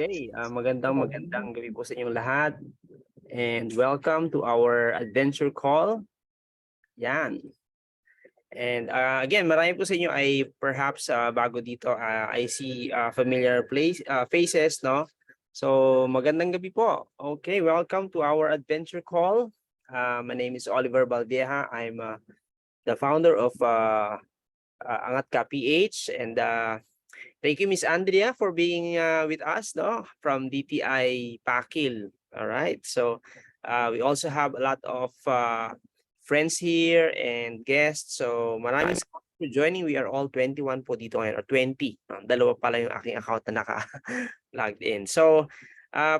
Okay, magandang gabi po sa inyong lahat and welcome to our adventure call. Yan. And again, marami po sa inyo ay perhaps bago dito I see familiar faces, no? So magandang gabi po. Okay, welcome to our adventure call. My name is Oliver Balvieja. I'm the founder of Angat Ka PH, and thank you, Miss Andrea, for being with us, no, from DTI Pakil. All right. So we also have a lot of friends here and guests. So maraming salamat for joining. We are all 21 po dito ngayon, or 20. Dalawa pala yung aking account na naka-logged in. So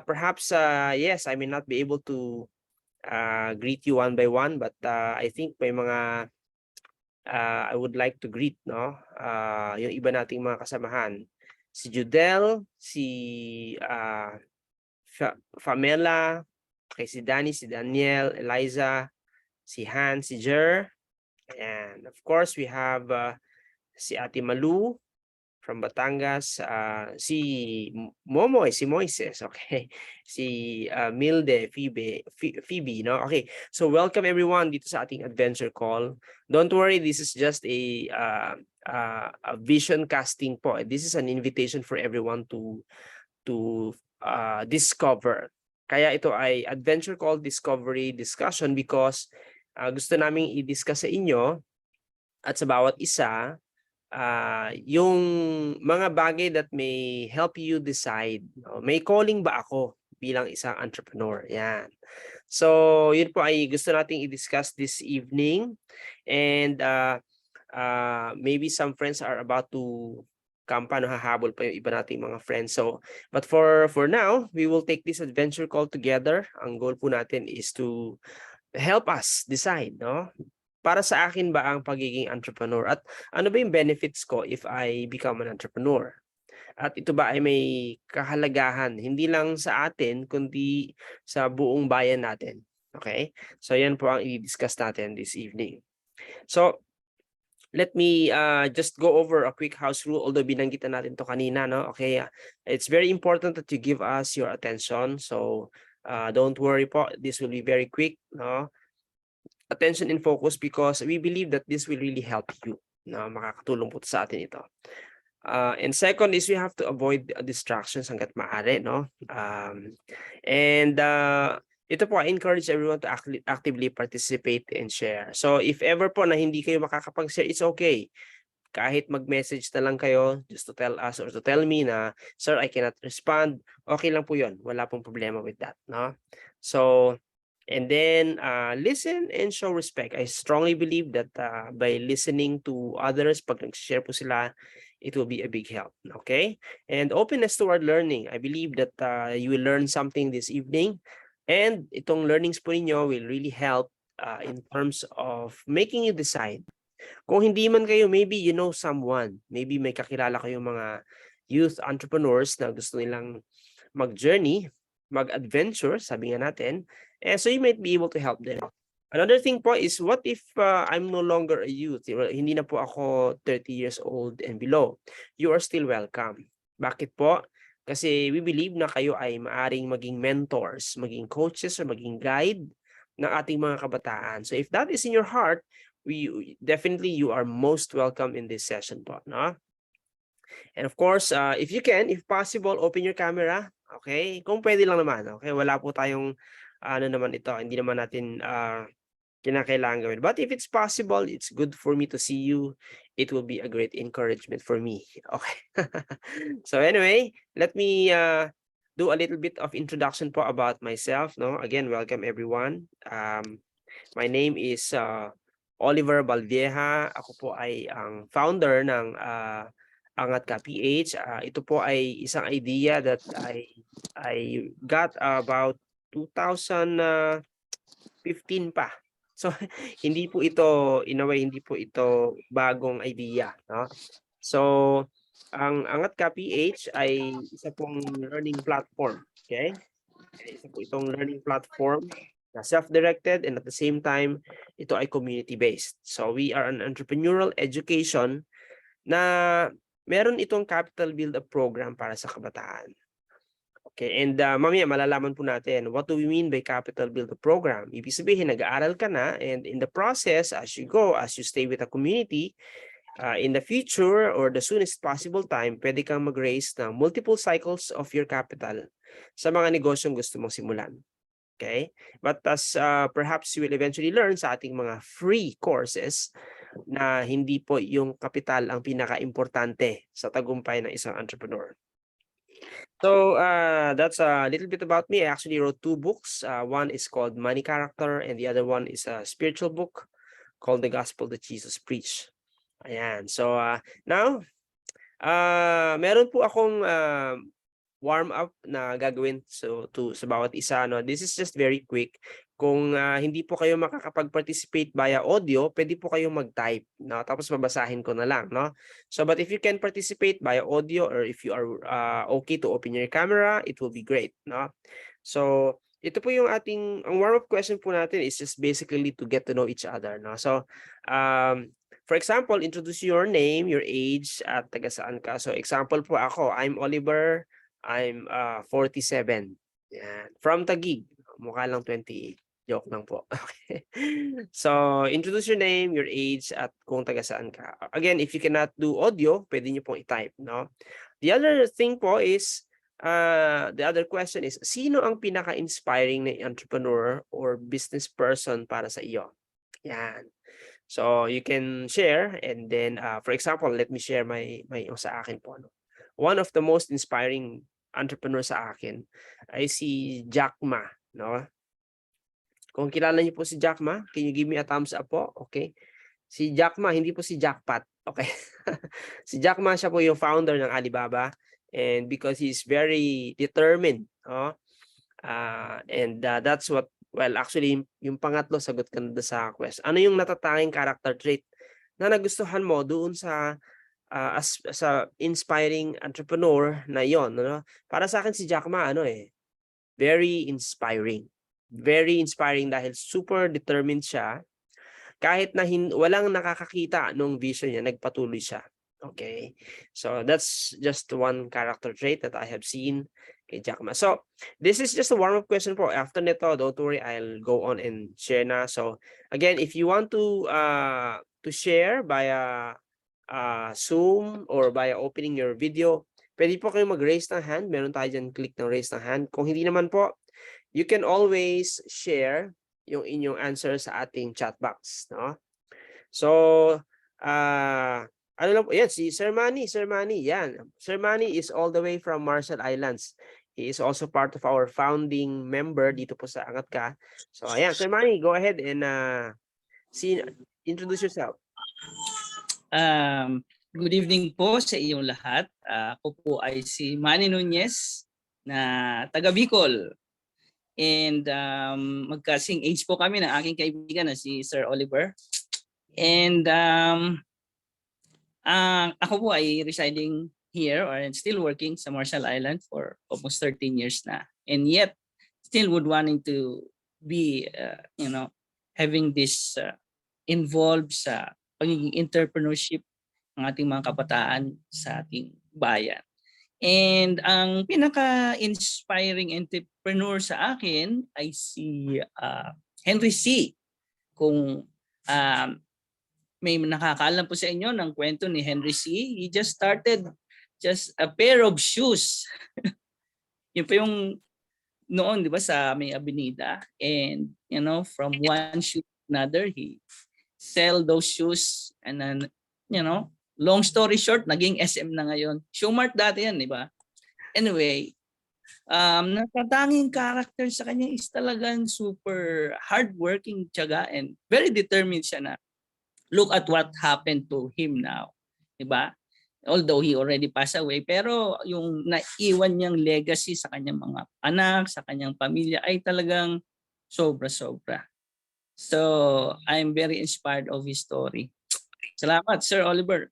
perhaps, yes, I may not be able to greet you one by one, but I think may mga I would like to greet, no, yung iba nating mga kasamahan. Si Judel, si Famela, okay, si Danny, si Daniel, Eliza, si Han, si Jer. And of course, we have si Ate Malu from Batangas, si Momoy, si Moises, okay, si Milde, Phoebe, no? Okay, so welcome everyone dito sa ating adventure call. Don't worry, this is just a vision casting po. This is an invitation for everyone to discover. Kaya ito ay adventure call discovery discussion because gusto naming i-discuss sa inyo at sa bawat isa yung mga bagay that may help you decide, no? May calling ba ako bilang isang entrepreneur? Yan. So, yun po ay gusto nating i-discuss this evening. And maybe some friends are about to come pa, hahabol pa yung iba nating mga friends. So, but for now, we will take this adventure call together. Ang goal po natin is to help us decide, no? Para sa akin ba ang pagiging entrepreneur? At ano ba yung benefits ko if I become an entrepreneur? At ito ba ay may kahalagahan, hindi lang sa atin, kundi sa buong bayan natin? Okay? So yan po ang i-discuss natin this evening. So, let me just go over a quick house rule, although binanggitan natin to kanina, no? Okay, it's very important that you give us your attention. So, don't worry po, this will be very quick, no? Attention and focus, because we believe that this will really help you, na makakatulong po sa atin ito. And second is we have to avoid distractions hangga't maaari, no? And ito po, I encourage everyone to actively participate and share. So if ever po na hindi kayo makakapag-share, it's okay. Kahit mag-message na lang kayo just to tell us or to tell me na, sir, I cannot respond. Okay lang po yun. Wala pong problema with that, no? So, and then listen and show respect. I strongly believe that by listening to others, pag nag-share po sila, it will be a big help. Okay? And openness toward learning. I believe that you will learn something this evening. And itong learnings po ninyo will really help in terms of making you decide. Kung hindi man kayo, maybe you know someone. Maybe may kakilala kayong mga youth entrepreneurs na gusto nilang mag-journey, mag-adventure, sabi nga natin. And so you might be able to help them. Another thing po is, what if I'm no longer a youth? Hindi na po ako 30 years old and below. You are still welcome. Bakit po? Kasi we believe na kayo ay maaring maging mentors, maging coaches, or maging guide ng ating mga kabataan. So if that is in your heart, definitely you are most welcome in this session po, no? And of course, if you can, if possible, open your camera. Okay? Kung pwede lang naman. Okay? Wala po tayong ano naman ito. Hindi naman natin kinakailangan gawin. But if it's possible, it's good for me to see you. It will be a great encouragement for me. Okay? So anyway, let me do a little bit of introduction po about myself. No? Again, welcome everyone. My name is Oliver Balvieja. Ako po ay ang founder ng Angat Ka PH. Ito po ay isang idea that I got about 2015 pa. So hindi po ito, in a way, hindi po ito bagong idea, no? So ang Angat Ka PH ay isa pong learning platform, okay? Isa po itong learning platform na self-directed, and at the same time, ito ay community-based. So we are an entrepreneurial education na meron itong capital build-up program para sa kabataan. Okay, and mamaya malalaman po natin what do we mean by capital builder program. Ibig sabihin, nag-aaral ka na, and in the process, as you go, as you stay with the community, in the future or the soonest possible time, pwede kang mag-raise ng multiple cycles of your capital sa mga negosyong gusto mong simulan. Okay? But as perhaps you will eventually learn sa ating mga free courses, na hindi po yung kapital ang pinaka-importante sa tagumpay ng isang entrepreneur. So that's a little bit about me. I actually wrote 2 books. One is called Money Character, and the other one is a spiritual book called The Gospel That Jesus Preached. Ayan. So now, meron po akong warm up na gagawin sa bawat isa. No? This is just very quick. Kung hindi po kayo makakapag-participate via audio, pwede po kayong mag-type, no? Tapos babasahin ko na lang, no? So but if you can participate via audio, or if you are okay to open your camera, it will be great, no? So ito po yung ang warm-up question po natin is just basically to get to know each other, no? So for example, introduce your name, your age, at taga saan ka. So example po ako, I'm Oliver, I'm 47. Yan. From Taguig, mukha lang 28. Joke lang po. Okay. So, introduce your name, your age, at kung taga saan ka. Again, if you cannot do audio, pwede nyo pong i-type, no? The other thing po is, the other question is, sino ang pinaka-inspiring na entrepreneur or business person para sa iyo? Yan. So, you can share, and then, for example, let me share my sa akin po. No? One of the most inspiring entrepreneur sa akin ay si Jack Ma, no? Kung kilala niyo po si Jack Ma, can you give me a thumbs up po? Okay. Si Jack Ma, hindi po si Jackpot. Okay. Si Jack Ma, siya po yung founder ng Alibaba, and because he's very determined, and that's what, well, actually yung pangatlo, sagot ka na sa quest. Ano yung natatanging character trait na nagustuhan mo doon sa sa inspiring entrepreneur na yon, no? Para sa akin si Jack Ma, very inspiring. Very inspiring dahil super determined siya. Kahit na walang nakakakita nung vision niya, nagpatuloy siya. Okay? So that's just one character trait that I have seen kay Jack Ma. So this is just a warm-up question po. After nito, don't worry, I'll go on and share na. So again, if you want to share via Zoom or via opening your video, pwede po kayo mag-raise ng hand. Meron tayo dyan, click ng raise ng hand. Kung hindi naman po, you can always share yung inyong answer sa ating chat box, no? So, ano lang po, yan, si Sir Manny, yan. Sir Manny is all the way from Marshall Islands. He is also part of our founding member dito po sa Angat Ka. So, ayan, Sir Manny, go ahead and introduce yourself. Good evening po sa iyong lahat. Ako po ay si Manny Nunez na taga Bicol. And magkasing age po kami ng aking kaibigan na si Sir Oliver. And ako po ay residing here or still working sa Marshall Island for almost 13 years na. And yet, still would wanting to be, having this involved sa pagiging entrepreneurship ng ating mga kabataan sa ating bayan. And ang pinaka-inspiring entrepreneur sa akin ay si Henry C. Kung may nakakaalam po sa inyo ng kwento ni Henry C., he just started just a pair of shoes. Yun po yung noon, di ba, sa may avenida. And, from one shoe to another, he sell those shoes. And then, long story short, naging SM na ngayon. Shoemart dati yan, di ba? Anyway, natatanging character sa kanya is talagang super hardworking, tiyaga, and very determined siya na look at what happened to him now. Di ba? Although he already passed away, pero yung naiwan niyang legacy sa kanyang mga anak, sa kanyang pamilya ay talagang sobra-sobra. So, I'm very inspired of his story. Salamat, Sir Oliver.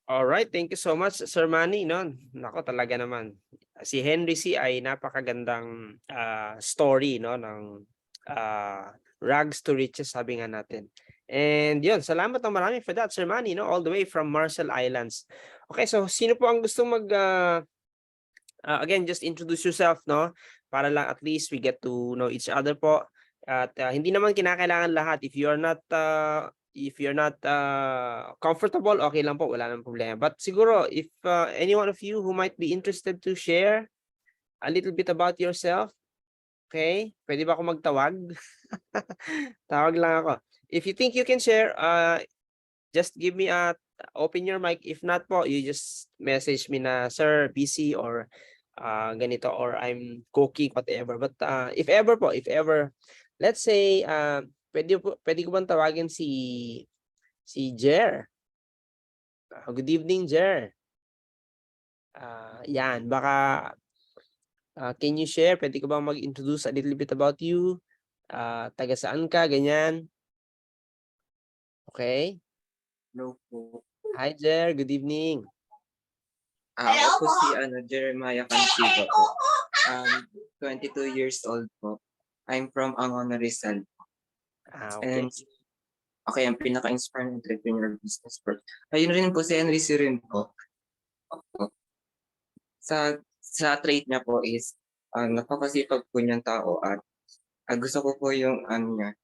All right, thank you so much, Sir Manny. No? Nako, talaga naman. Si Henry C. ay napakagandang story, no, ng rags to riches, sabi nga natin. And yun, salamat ng marami for that, Sir Manny, no, all the way from Marshall Islands. Okay, so sino po ang gustong again, just introduce yourself, no? Para lang at least we get to know each other po. At hindi naman kinakailangan lahat. If you're not comfortable, okay lang po, wala nang problema. But siguro if any one of you who might be interested to share a little bit about yourself, okay? Pwede ba ako magtawag? Tawag lang ako. If you think you can share, just give me open your mic. If not po, you just message me na, sir, busy or ganito or I'm cooking, whatever. But if ever po, let's say pwede ko bang tawagin si Jer? Good evening, Jer. Yan, baka can you share? Pwede ko bang mag-introduce a little bit about you? Taga saan ka, ganyan. Okay. Hello po. Hi, Jer. Good evening. Ako po si Jeremiah Canciba po. 22 years old po. I'm from Angono, Rizal. Okay. And okay, ang pinaka-inspiring entrepreneur business po. Ayun rin po si Henry C. rin po. Opo. Sa trait niya po is napakasipag po niyang tao at gusto ko po yung niya.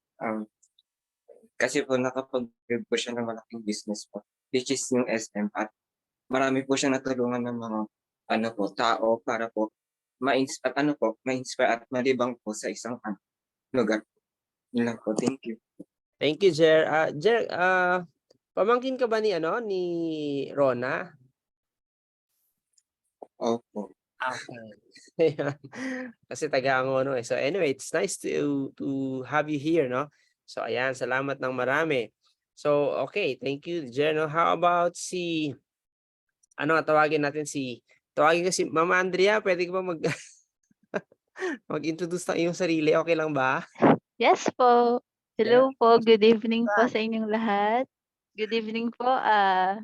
Kasi po nakapag-build po siya ng malaking business po, which is yung SM, at marami po siyang natulungan ng mga tao para po ma-inspire at malibang po sa isang lugar. Yun lang po. Thank you. Thank you, Jer. Jer, pamangkin ka ba ni Rona? Opo. Okay. Kasi taga-Angono eh. So anyway, it's nice to have you here, no? So ayan, salamat ng marami. So okay, thank you, Jer. No? How about tawagin ko si Mama Andrea, pwede ka ba mag-introduce ng iyong sarili? Okay lang ba? Yes po. Hello po. Good evening po sa inyong lahat. Good evening po. Go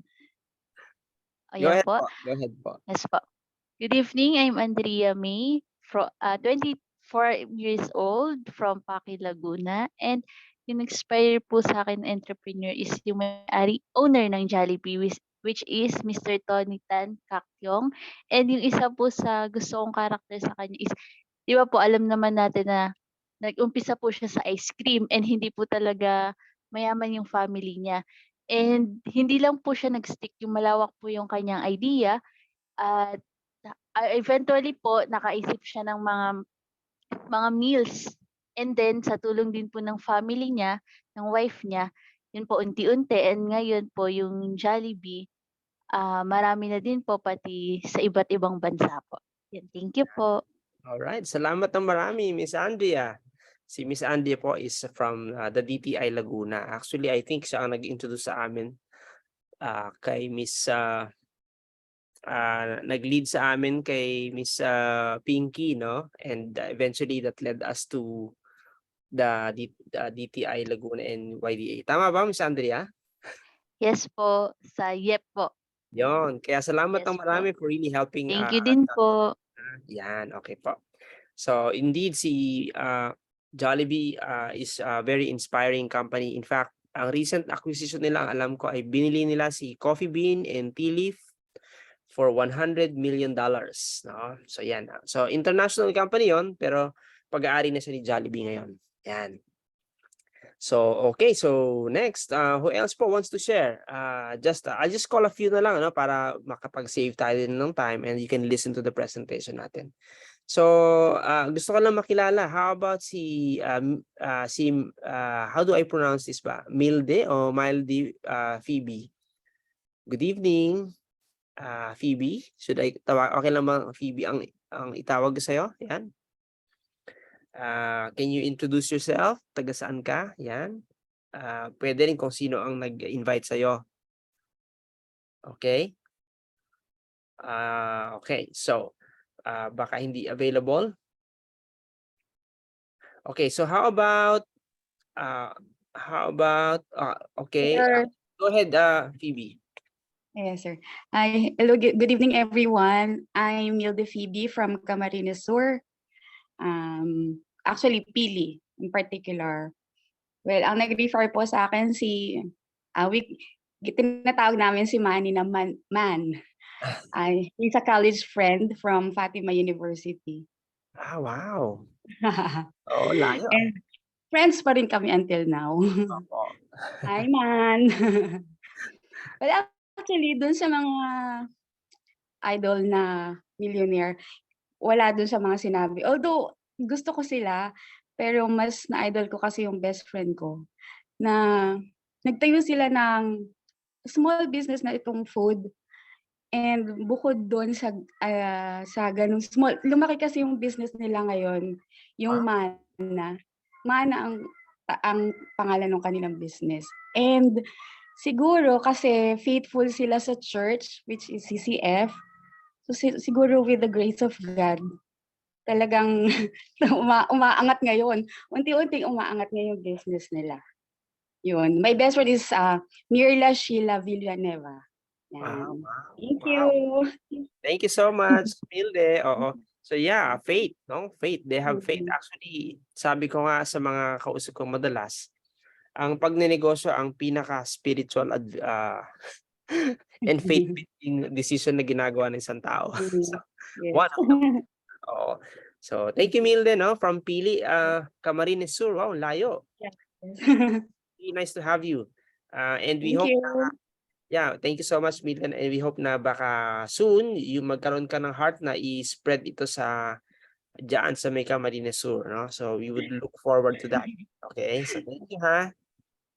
Ayan ahead po. po. Go ahead po. Yes po. Good evening. I'm Andrea May, 24 years old from Paki, Laguna. And yung inspire po sa akin entrepreneur is yung may-ari owner ng Jollibee, which is Mr. Tony Tan Kakyong. And yung isa po sa gusto kong karakter sa kanya is, di ba po alam naman natin na nag-umpisa po siya sa ice cream and hindi po talaga mayaman yung family niya. And hindi lang po siya nag-stick, yung malawak po yung kanyang idea. At eventually po, nakaisip siya ng mga meals. And then, sa tulong din po ng family niya, ng wife niya, yun po unti-unti. And ngayon po, yung Jollibee, marami na din po pati sa iba't ibang bansa po. Yan, thank you po. Alright, salamat ng marami, Miss Andrea. Si Miss Andrea po is from the DTI Laguna. Actually, I think siya ang nag-introduce sa amin kay Miss nag-lead sa amin kay Miss Pinky, no? And eventually that led us to the DTI Laguna and YDA. Tama ba, Miss Andrea? Yes po, sa YEP po. Yon, kaya salamat Yes ng po. marami for really helping. Thank you din po. Yan, okay po. So indeed, si Jollibee is a very inspiring company. In fact, ang recent acquisition nila, ang alam ko, ay binili nila si Coffee Bean and Tea Leaf for $100 million. No? So yan. So international company yon, pero pag-aari na siya ni Jollibee ngayon. Yan. So okay, so next, who else po wants to share? I'll just call a few na lang para makapag-save tayo din ng time and you can listen to the presentation natin. So gusto ko lang makilala. How about how do I pronounce this ba? Milde o Milde Phoebe? Good evening. Phoebe, should I tawag? Okay lang ba Phoebe ang itawag ko sa'yo? Yan. Can you introduce yourself? Taga saan ka? Yan. Pwede rin kung sino ang nag-invite sa'yo. Okay? Okay, so baka hindi available. Okay, so how about okay, Sir. go ahead, Phoebe. Yes, sir. Hello, good evening, everyone. I'm Milde Phoebe from Camarines Sur. Actually, Pili in particular. Well, ang nag-refer po sa akin tinatawag namin si Manny na man. He's a college friend from Fatima University. Ah, wow. Oo, layo. And friends pa rin kami until now. Oo. Hi, man. Well, actually, dun sa mga idol na millionaire, wala dun sa mga sinabi. Although, gusto ko sila, pero mas na-idol ko kasi yung best friend ko na nagtayo sila ng small business na itong food. And bukod doon sa ganung small, lumaki kasi yung business nila ngayon, yung Mana. Mana ang pangalan ng kanilang business. And siguro kasi faithful sila sa church, which is CCF. So siguro with the grace of God, talagang umaangat ngayon. Unti-unting umaangat ngayon yung business nila. Yun. My best friend is Mirla Sheila Villanueva. Yan. Thank you. Thank you so much, Milde. Oo. So yeah, faith, no? Faith. They have faith. Actually, sabi ko nga sa mga kausap ko madalas, ang pagnenegosyo ang pinaka-spiritual and faith-building decision na ginagawa ng isang tao. So, Yes. one of them. Oo. So, thank you, Milde, no? From Pili, Camarines Sur. Wow, layo. Really nice to have you. And we Thank hope you. yeah, thank you so much, Milton. And we hope na baka soon yung magkaroon ka ng heart na i-spread ito sa diyan sa may Camarines Sur, no? So we would look forward to that. Okay? So thank you, ha?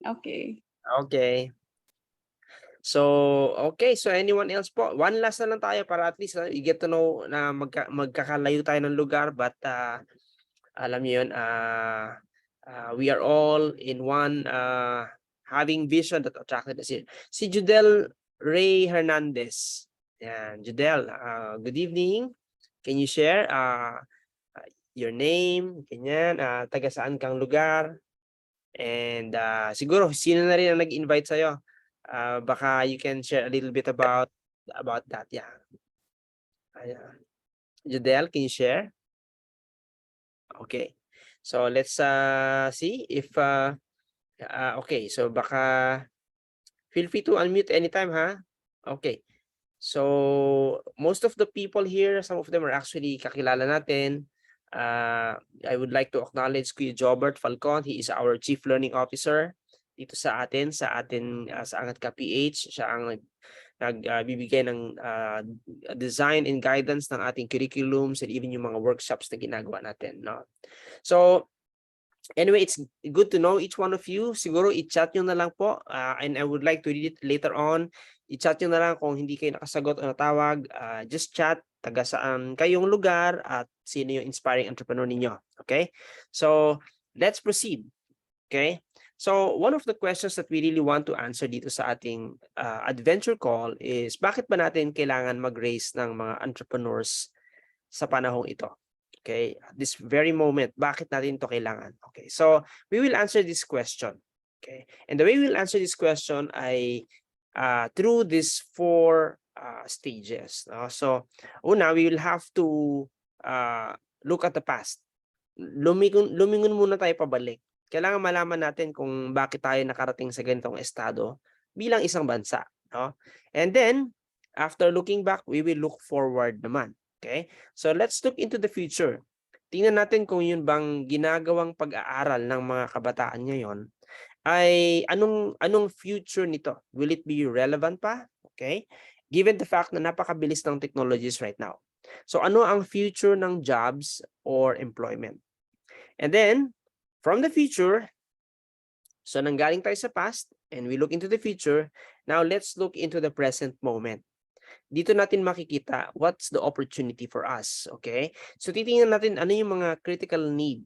Okay. Okay. So, okay. So anyone else po? One last na lang tayo para at least you get to know na magkakalayo tayo ng lugar, but alam niyo yun, we are all in one having vision that attracted us here. Si Judel Ray Hernandez. Yan, Judel, good evening. Can you share your name, ganyan, taga saan kang lugar? And siguro, sino na rin ang nag-invite sa'yo? Baka you can share a little bit about that. Yeah. Judel, can you share? Okay. So let's see if okay, so baka feel free to unmute anytime, ha? Okay. So most of the people here, some of them are actually kakilala natin. I would like to acknowledge Kuya Jobert Falcon. He is our Chief Learning Officer dito sa atin sa Angat Ka PH. Siya ang nagbibigay ng design and guidance ng ating curriculums and even yung mga workshops na ginagawa natin, no? So anyway, it's good to know each one of you. Siguro i-chat nyo na lang po, and I would like to read it later on. I-chat nyo na lang kung hindi kayo nakasagot o natawag. Just chat, taga saan kayong lugar at sino yung inspiring entrepreneur ninyo. Okay? So let's proceed. Okay? So one of the questions that we really want to answer dito sa ating adventure call is bakit ba natin kailangan mag-raise ng mga entrepreneurs sa panahong ito? Okay, at this very moment, bakit natin ito kailangan? Okay, so we will answer this question. Okay, and the way we will answer this question ay through these 4 stages. So una, we will have to look at the past. Lumingon muna tayo pabalik. Kailangan malaman natin kung bakit tayo nakarating sa ganitong estado bilang isang bansa. No? And then, after looking back, we will look forward naman. Okay? So let's look into the future. Tingnan natin kung yun bang ginagawang pag-aaral ng mga kabataan ngayon ay anong future nito? Will it be relevant pa? Okay? Given the fact na napakabilis ng technologies right now. So ano ang future ng jobs or employment? And then, from the future, so nanggaling tayo sa past and we look into the future, now let's look into the present moment. Dito natin makikita what's the opportunity for us, okay? So titingnan natin ano yung mga critical need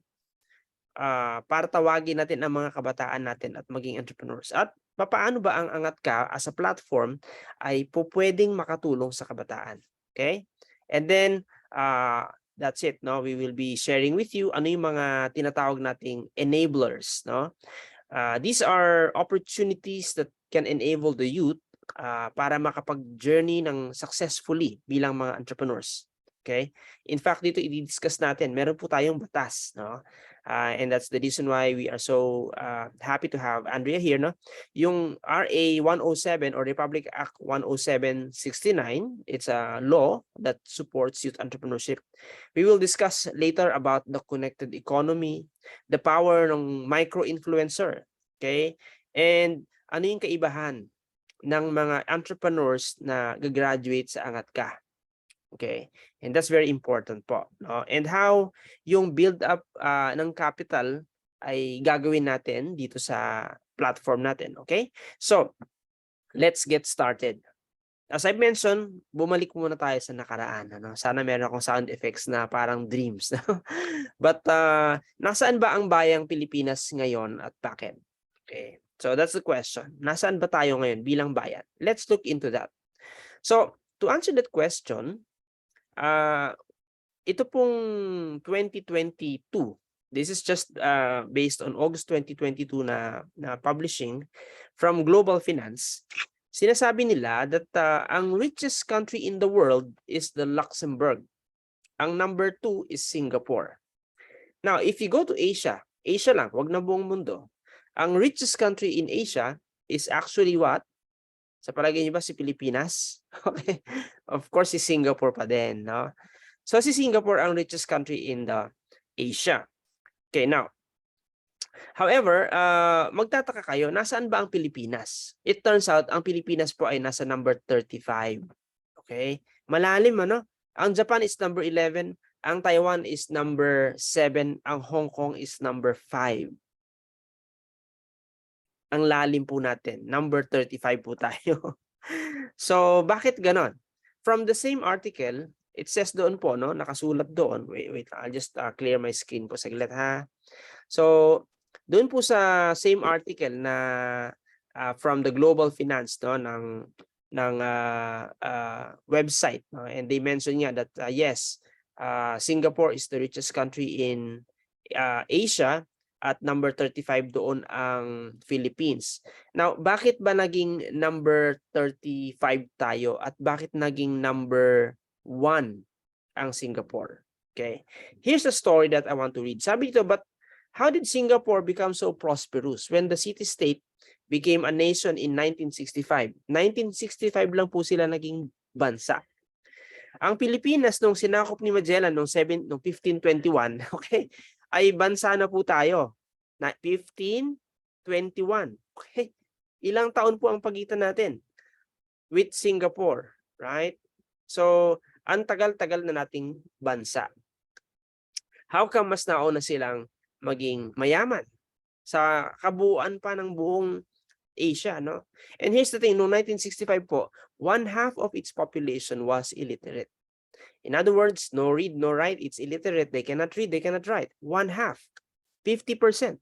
para tawagin natin ang mga kabataan natin at maging entrepreneurs. At paano ba ang Angat Ka as a platform ay pwedeng makatulong sa kabataan, okay? And then, that's it, no? We will be sharing with you ano yung mga tinatawag nating enablers, no? These are opportunities that can enable the youth para makapag-journey ng successfully bilang mga entrepreneurs. Okay? In fact, dito i-discuss natin, meron po tayong batas, no? And that's the reason why we are so happy to have Andrea here, no? Yung RA 107 or Republic Act 10769, it's a law that supports youth entrepreneurship. We will discuss later about the connected economy, the power ng micro-influencer, okay? And ano yung kaibahan ng mga entrepreneurs na gagraduate sa Angat Ka? Okay, and that's very important po, no? And how yung build up ng capital ay gagawin natin dito sa platform natin, okay? So, let's get started. As I mentioned, bumalik muna tayo sa nakaraan, ano? Sana meron akong sound effects na parang dreams, no? But nasaan ba ang bayang Pilipinas ngayon at bakit? Okay. So that's the question. Nasaan ba tayo ngayon bilang bayan? Let's look into that. So, to answer that question, ito pong 2022, this is just based on August 2022 na publishing from Global Finance. Sinasabi nila that ang richest country in the world is the Luxembourg. Ang number 2 is Singapore. Now, if you go to Asia, Asia lang, wag na buong mundo. Ang richest country in Asia is actually what? Sa palagay niyo ba si Pilipinas? Okay. Of course, si Singapore pa din, no? So si Singapore ang richest country in the Asia. Okay, now. However, magtataka kayo, nasaan ba ang Pilipinas? It turns out, ang Pilipinas po ay nasa number 35. Okay? Malalim, ano? Ang Japan is number 11, ang Taiwan is number 7, ang Hong Kong is number 5. Ang lalim po natin. Number 35 po tayo. So, bakit ganon? From the same article, it says doon po, no? Nakasulat doon. Wait, I'll just clear my screen po saglit, ha? So, doon po sa same article na from the Global Finance, no? ng website, no? And they mention nga that, yes, Singapore is the richest country in Asia, at number 35 doon ang Philippines. Now, bakit ba naging number 35 tayo at bakit naging number 1 ang Singapore? Okay. Here's a story that I want to read. Sabi dito, but how did Singapore become so prosperous when the city-state became a nation in 1965? 1965 lang po sila naging bansa. Ang Pilipinas nung sinakop ni Magellan nung 1521, okay, ay bansa na po tayo na 1521. Okay? Ilang taon po ang pagitan natin with Singapore, right? So, ang tagal-tagal na nating bansa. How come mas nauna silang maging mayaman sa kabuuan pa ng buong Asia, no? And here's the thing, noong 1965 po, 1/2 of its population was illiterate. In other words, no read, no write, it's illiterate. They cannot read, they cannot write. 1/2, 50%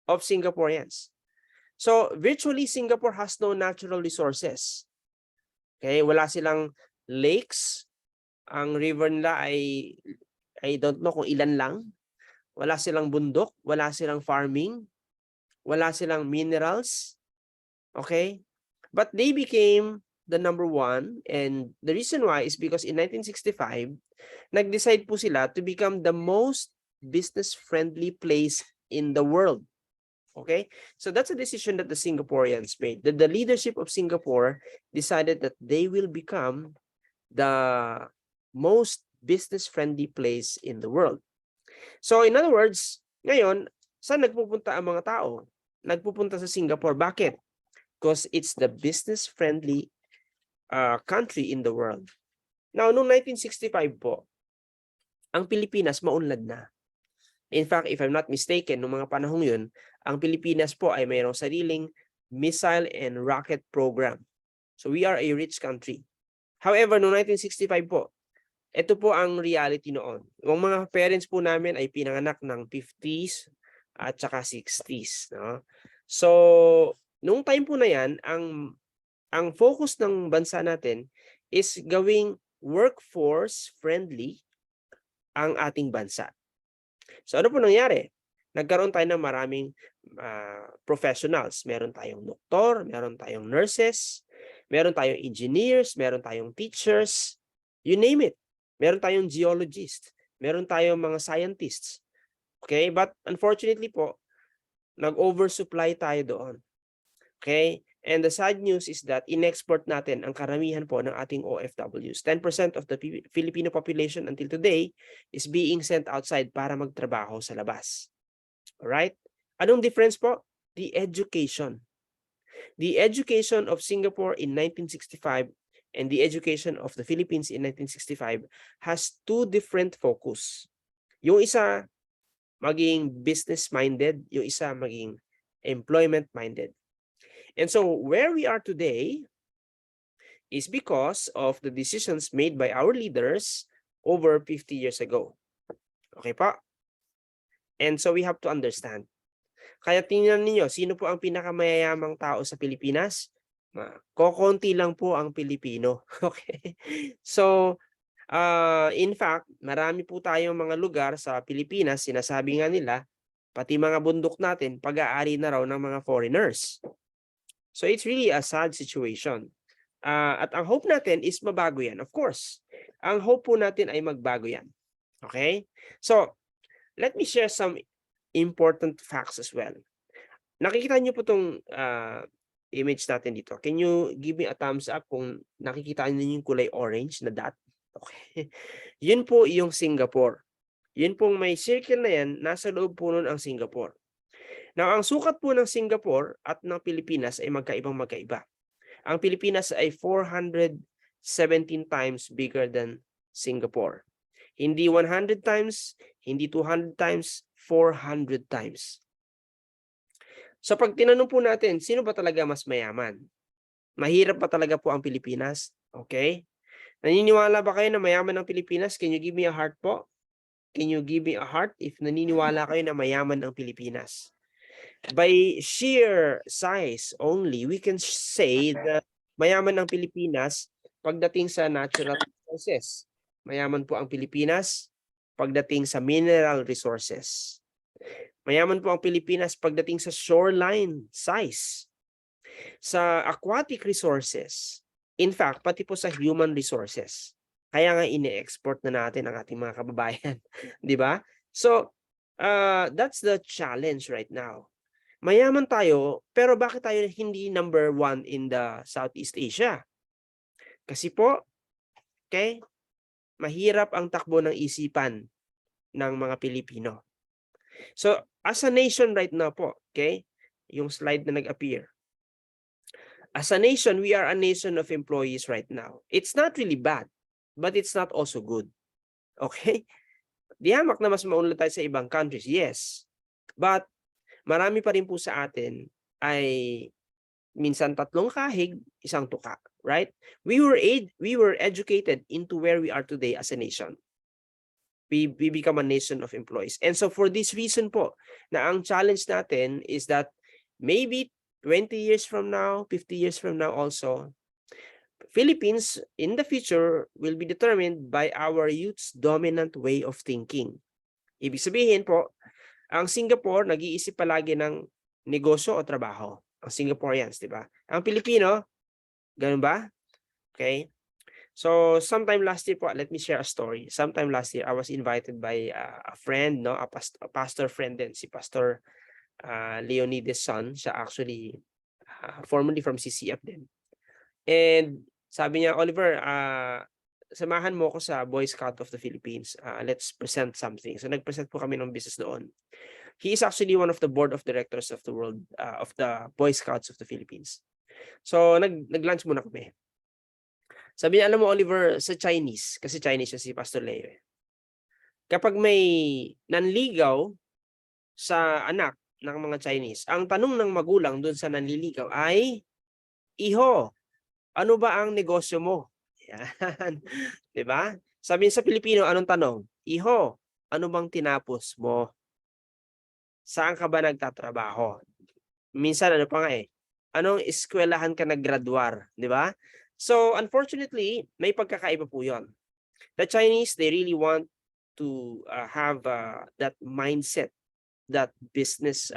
of Singaporeans. So, virtually, Singapore has no natural resources. Okay, wala silang lakes. Ang river nila ay, I don't know kung ilan lang. Wala silang bundok, wala silang farming, wala silang minerals. Okay? But they became the number 1, and the reason why is because in 1965, nag-decide po sila to become the most business-friendly place in the world. Okay? So that's a decision that the Singaporeans made. The leadership of Singapore decided that they will become the most business-friendly place in the world. So in other words, ngayon, saan nagpupunta ang mga tao? Nagpupunta sa Singapore. Bakit? Because it's the business-friendly country in the world. Now, noong 1965 po, ang Pilipinas maunlad na. In fact, if I'm not mistaken, noong mga panahong yun, ang Pilipinas po ay mayroong sariling missile and rocket program. So we are a rich country. However, noong 1965 po, ito po ang reality noon. Ang mga parents po namin ay pinanganak ng 50s at saka 60s. No? So, noong time po na yan, ang focus ng bansa natin is gawing workforce friendly ang ating bansa. So ano po nangyari? Nagkaroon tayo ng maraming professionals. Meron tayong doktor, meron tayong nurses, meron tayong engineers, meron tayong teachers, you name it. Meron tayong geologist, meron tayong mga scientists. Okay? But unfortunately po, nag-oversupply tayo doon. Okay? And the sad news is that in-export natin ang karamihan po ng ating OFWs. 10% of the Filipino population until today is being sent outside para magtrabaho sa labas. Alright? Anong difference po? The education. The education of Singapore in 1965 and the education of the Philippines in 1965 has two different focus. Yung isa maging business-minded, yung isa maging employment-minded. And so where we are today is because of the decisions made by our leaders over 50 years ago. Okay pa? And so we have to understand. Kaya tingnan niyo, sino po ang pinakamayayamang tao sa Pilipinas? Kokonti lang po ang Pilipino. Okay? So, in fact, marami po tayong mga lugar sa Pilipinas, sinasabi nga nila, pati mga bundok natin, pag-aari na raw ng mga foreigners. So it's really a sad situation. At ang hope natin is mabago yan. Of course, ang hope po natin ay magbago yan. Okay? So, let me share some important facts as well. Nakikita niyo po itong image natin dito. Can you give me a thumbs up kung nakikita niyo yung kulay orange na dot? Okay. Yun po yung Singapore. Yun pong may circle na yan, nasa loob po nun ang Singapore. Now, ang sukat po ng Singapore at ng Pilipinas ay magkaiba. Ang Pilipinas ay 417 times bigger than Singapore. Hindi 100 times, hindi 200 times, 400 times. So pag tinanong po natin, sino ba talaga mas mayaman? Mahirap ba talaga po ang Pilipinas? Okay? Naniniwala ba kayo na mayaman ang Pilipinas? Can you give me a heart po? Can you give me a heart if naniniwala kayo na mayaman ang Pilipinas? By sheer size only, we can say that mayaman ang Pilipinas pagdating sa natural resources. Mayaman po ang Pilipinas pagdating sa mineral resources. Mayaman po ang Pilipinas pagdating sa shoreline size. Sa aquatic resources. In fact, pati po sa human resources. Kaya nga ini-export na natin ang ating mga kababayan. Di ba? So, that's the challenge right now. Mayaman tayo, pero bakit tayo hindi number 1 in the Southeast Asia? Kasi po, okay, mahirap ang takbo ng isipan ng mga Pilipino. So, as a nation right now po, okay, yung slide na nag-appear. As a nation, we are a nation of employees right now. It's not really bad, but it's not also good. Okay? Di hamak na mas maunlad tayo sa ibang countries, yes. But, marami pa rin po sa atin ay minsan 3 kahig, 1 tuka, right? We were educated into where we are today as a nation. We become a nation of employees. And so for this reason po, na ang challenge natin is that maybe 20 years from now, 50 years from now also, Philippines in the future will be determined by our youth's dominant way of thinking. Ibig sabihin po, ang Singapore, nag-iisip palagi ng negosyo o trabaho. Ang Singaporeans, di ba? Ang Pilipino, ganun ba? Okay. So, sometime last year po, let me share a story. Sometime last year, I was invited by a friend, no, a pastor friend din, si Pastor Leonides Son. Siya actually, formerly from CCF din. And sabi niya, Oliver, samahan mo ko sa Boy Scout of the Philippines. Let's present something. So nag-present po kami ng business doon. He is actually one of the board of directors of the world, of the Boy Scouts of the Philippines. So nag-lunch muna kami. Sabi niya, alam mo Oliver, sa Chinese, kasi Chinese siya si Pastor Leo. Kapag may nanligaw sa anak ng mga Chinese, ang tanong ng magulang doon sa nanliligaw ay, Iho, ano ba ang negosyo mo? Yan. Diba? Sabi sa Pilipino, anong tanong? Iho, ano bang tinapos mo? Saan ka ba nagtatrabaho? Minsan, ano pa nga eh? Anong eskwelahan ka naggraduar? Diba? So, unfortunately, may pagkakaiba po yun. The Chinese, they really want to have that mindset, that business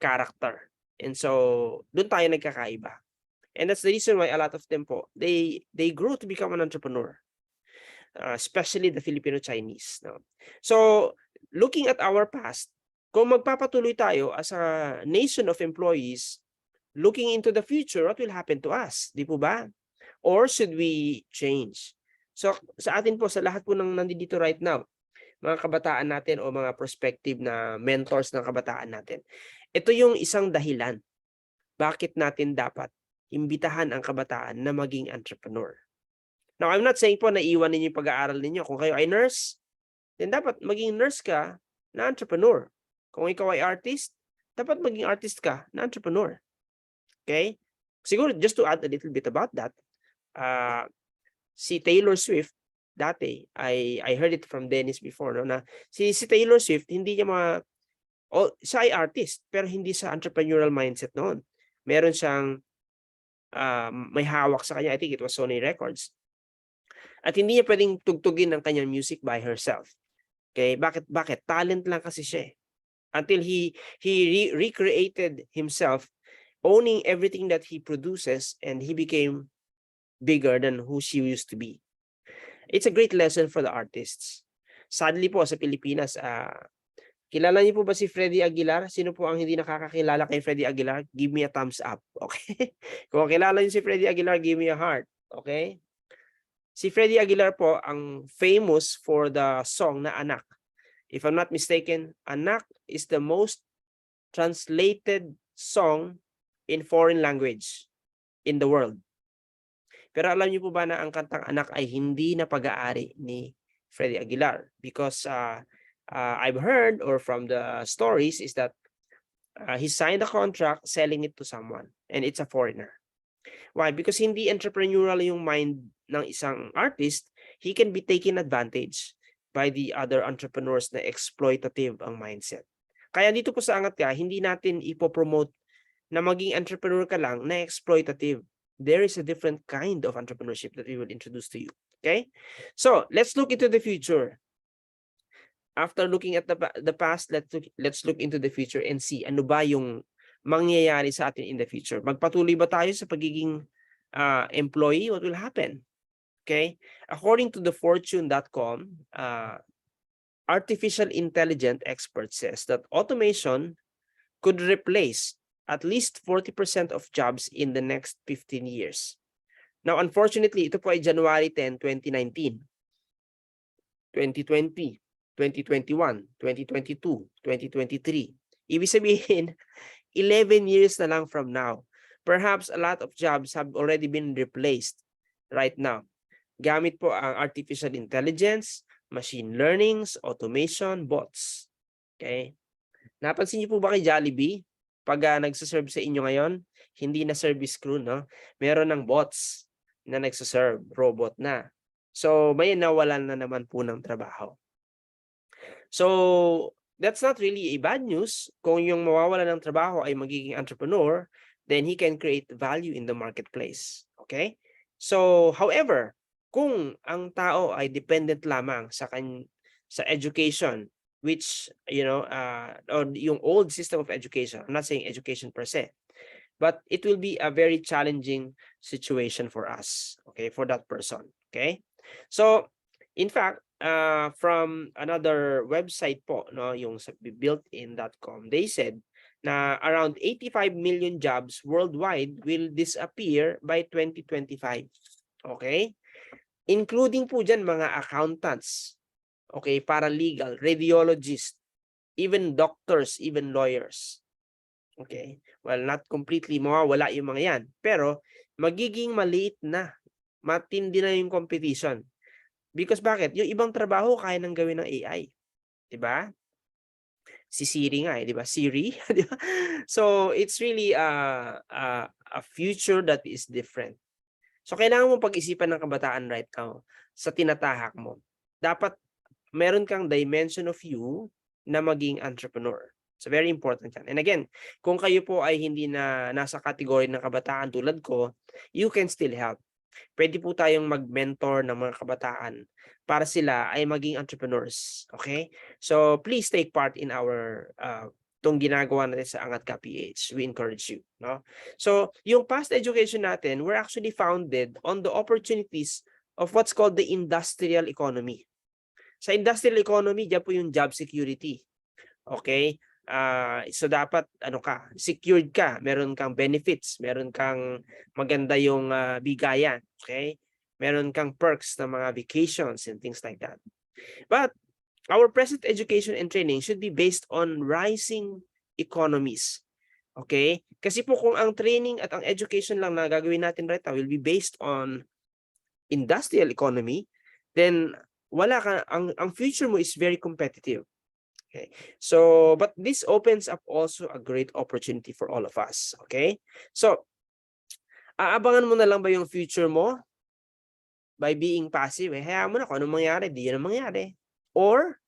character. And so, doon tayo nagkakaiba. And that's the reason why a lot of them po, they grow to become an entrepreneur. especially the Filipino-Chinese. No? So, looking at our past, kung magpapatuloy tayo as a nation of employees, looking into the future, what will happen to us? Di po ba? Or should we change? So, sa atin po, sa lahat po ng nandito right now, mga kabataan natin o mga prospective na mentors ng kabataan natin, ito yung isang dahilan bakit natin dapat imbitahan ang kabataan na maging entrepreneur. Now, I'm not saying po na iwan ninyo yung pag-aaral ninyo. Kung kayo ay nurse, then dapat maging nurse ka na entrepreneur. Kung ikaw ay artist, dapat maging artist ka na entrepreneur. Okay? Siguro, just to add a little bit about that, si Taylor Swift, dati, I heard it from Dennis before, no, na si Taylor Swift, hindi niya siya ay artist, pero hindi sa entrepreneurial mindset noon. Meron siyang may hawak sa kanya, I think it was Sony Records. At hindi niya pwedeng tugtugin ng kanyang music by herself. Okay? Bakit? Talent lang kasi siya. Until he recreated himself, owning everything that he produces, and he became bigger than who she used to be. It's a great lesson for the artists. Sadly po sa Pilipinas, kilala niyo po ba si Freddie Aguilar? Sino po ang hindi nakakakilala kay Freddie Aguilar? Give me a thumbs up. Okay? Kung kilala niyo si Freddie Aguilar, give me a heart. Okay? Si Freddie Aguilar po ang famous for the song na Anak. If I'm not mistaken, Anak is the most translated song in foreign language in the world. Pero alam niyo po ba na ang kantang Anak ay hindi na pag-aari ni Freddie Aguilar? Because I've heard, or from the stories, is that he signed a contract selling it to someone, and it's a foreigner. Why? Because hindi entrepreneurial yung mind ng isang artist, he can be taken advantage by the other entrepreneurs na exploitative ang mindset. Kaya dito po sa Angat Ka, hindi natin ipopromote na maging entrepreneur ka lang na exploitative. There is a different kind of entrepreneurship that we will introduce to you. Okay? So, let's look into the future. After looking at the past, let's look into the future and see ano ba yung mangyayari sa atin in the future. Magpatuloy ba tayo sa pagiging employee? What will happen? Okay? According to the fortune.com, artificial intelligence expert says that automation could replace at least 40% of jobs in the next 15 years. Now, unfortunately, ito po ay January 10, 2019, 2020, 2021, 2022, 2023. Ibig sabihin, 11 years na lang from now. Perhaps a lot of jobs have already been replaced right now. Gamit po ang artificial intelligence, machine learnings, automation, bots. Okay? Napansin niyo po ba kay Jollibee? Pag nagsaserve sa inyo ngayon, hindi na service crew, no? Meron ng bots na nagsaserve, robot na. So, may nawalan na naman po ng trabaho. So, that's not really a bad news. Kung yung mawawala ng trabaho ay magiging entrepreneur, then he can create value in the marketplace. Okay? So, however, kung ang tao ay dependent lamang sa education, which, or yung old system of education, I'm not saying education per se, but it will be a very challenging situation for us, okay, for that person, okay? So, in fact, from another website po, no, yung sa builtin.com, they said na around 85 million jobs worldwide will disappear by 2025, okay? Including po dyan mga accountants, okay, paralegal, radiologist, even doctors, even lawyers. Okay, well, not completely mawawala yung mga yan, pero magiging maliit na, matindi na yung competition. Because bakit? Yung ibang trabaho kaya nang gawin ng AI. Diba? Si Siri nga, diba? Siri. Diba? So, it's really a future that is different. So, kailangan mo pag-isipan ng kabataan right now sa tinatahak mo. Dapat meron kang dimension of you na maging entrepreneur. So, very important yan. And again, kung kayo po ay hindi na nasa kategory ng kabataan tulad ko, you can still help. Pwede po tayong mag-mentor ng mga kabataan para sila ay maging entrepreneurs. Okay? So, please take part in our itong ginagawa natin sa Angat Ka PH. We encourage you. No? So, yung past education natin were actually founded on the opportunities of what's called the industrial economy. Sa industrial economy, diyan po yung job security. Okay? So dapat secured ka, meron kang benefits, meron kang maganda yung bigayan, okay? Meron kang perks na mga vacations and things like that. But our present education and training should be based on rising economies. Okay? Kasi po kung ang training at ang education lang na gagawin natin right now will be based on industrial economy, then wala ka, ang future mo is very competitive. Okay. So, but this opens up also a great opportunity for all of us. Okay. So, aabangan mo na lang ba yung future mo by being passive? Hayaan mo na kung anong mangyari, di yan ang mangyari. Or,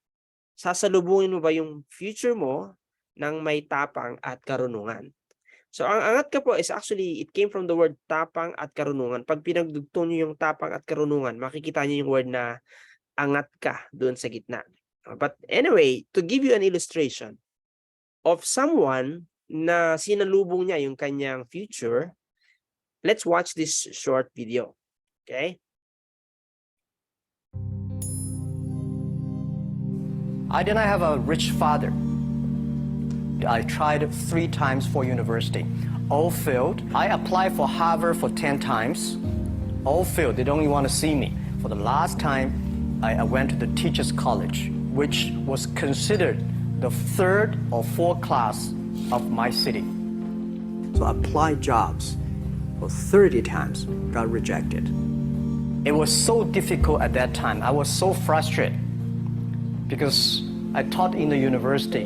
sasalubungin mo ba yung future mo ng may tapang at karunungan? So, ang angat ka po is actually, it came from the word tapang at karunungan. Pag pinagdugtong nyo yung tapang at karunungan, makikita nyo yung word na angat ka doon sa gitna. But anyway, to give you an illustration of someone na sinalubong niya yung kanyang future, let's watch this short video. Okay? I did not have a rich father. I tried 3 times for university. All failed. I applied for Harvard for 10 times. All failed. They don't even want to see me. For the last time, I went to the Teachers College, which was considered the 3rd or 4th class of my city. So I applied jobs for 30 times, got rejected. It was so difficult at that time. I was so frustrated because I taught in the university.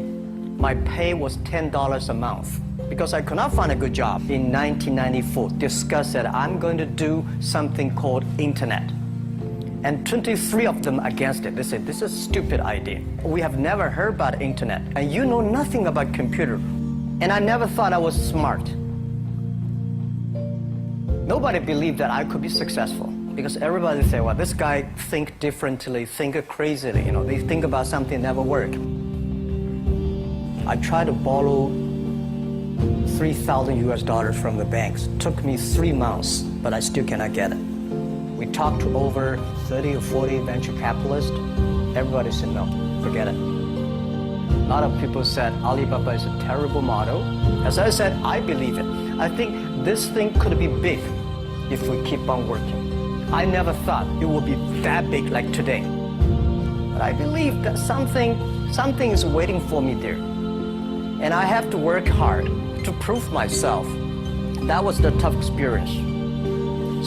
My pay was $10 a month because I could not find a good job. In 1994, discussed that I'm going to do something called internet. And 23 of them against it. They said, this is a stupid idea. We have never heard about internet. And you know nothing about computer. And I never thought I was smart. Nobody believed that I could be successful. Because everybody said, well, this guy think differently, think crazily. You know, they think about something never work. I tried to borrow $3,000 from the banks. Took me 3 months, but I still cannot get it. We talked to over 30 or 40 venture capitalists. Everybody said, no, forget it. A lot of people said Alibaba is a terrible model. As I said, I believe it. I think this thing could be big if we keep on working. I never thought it would be that big like today. But I believe that something is waiting for me there. And I have to work hard to prove myself. That was the tough experience.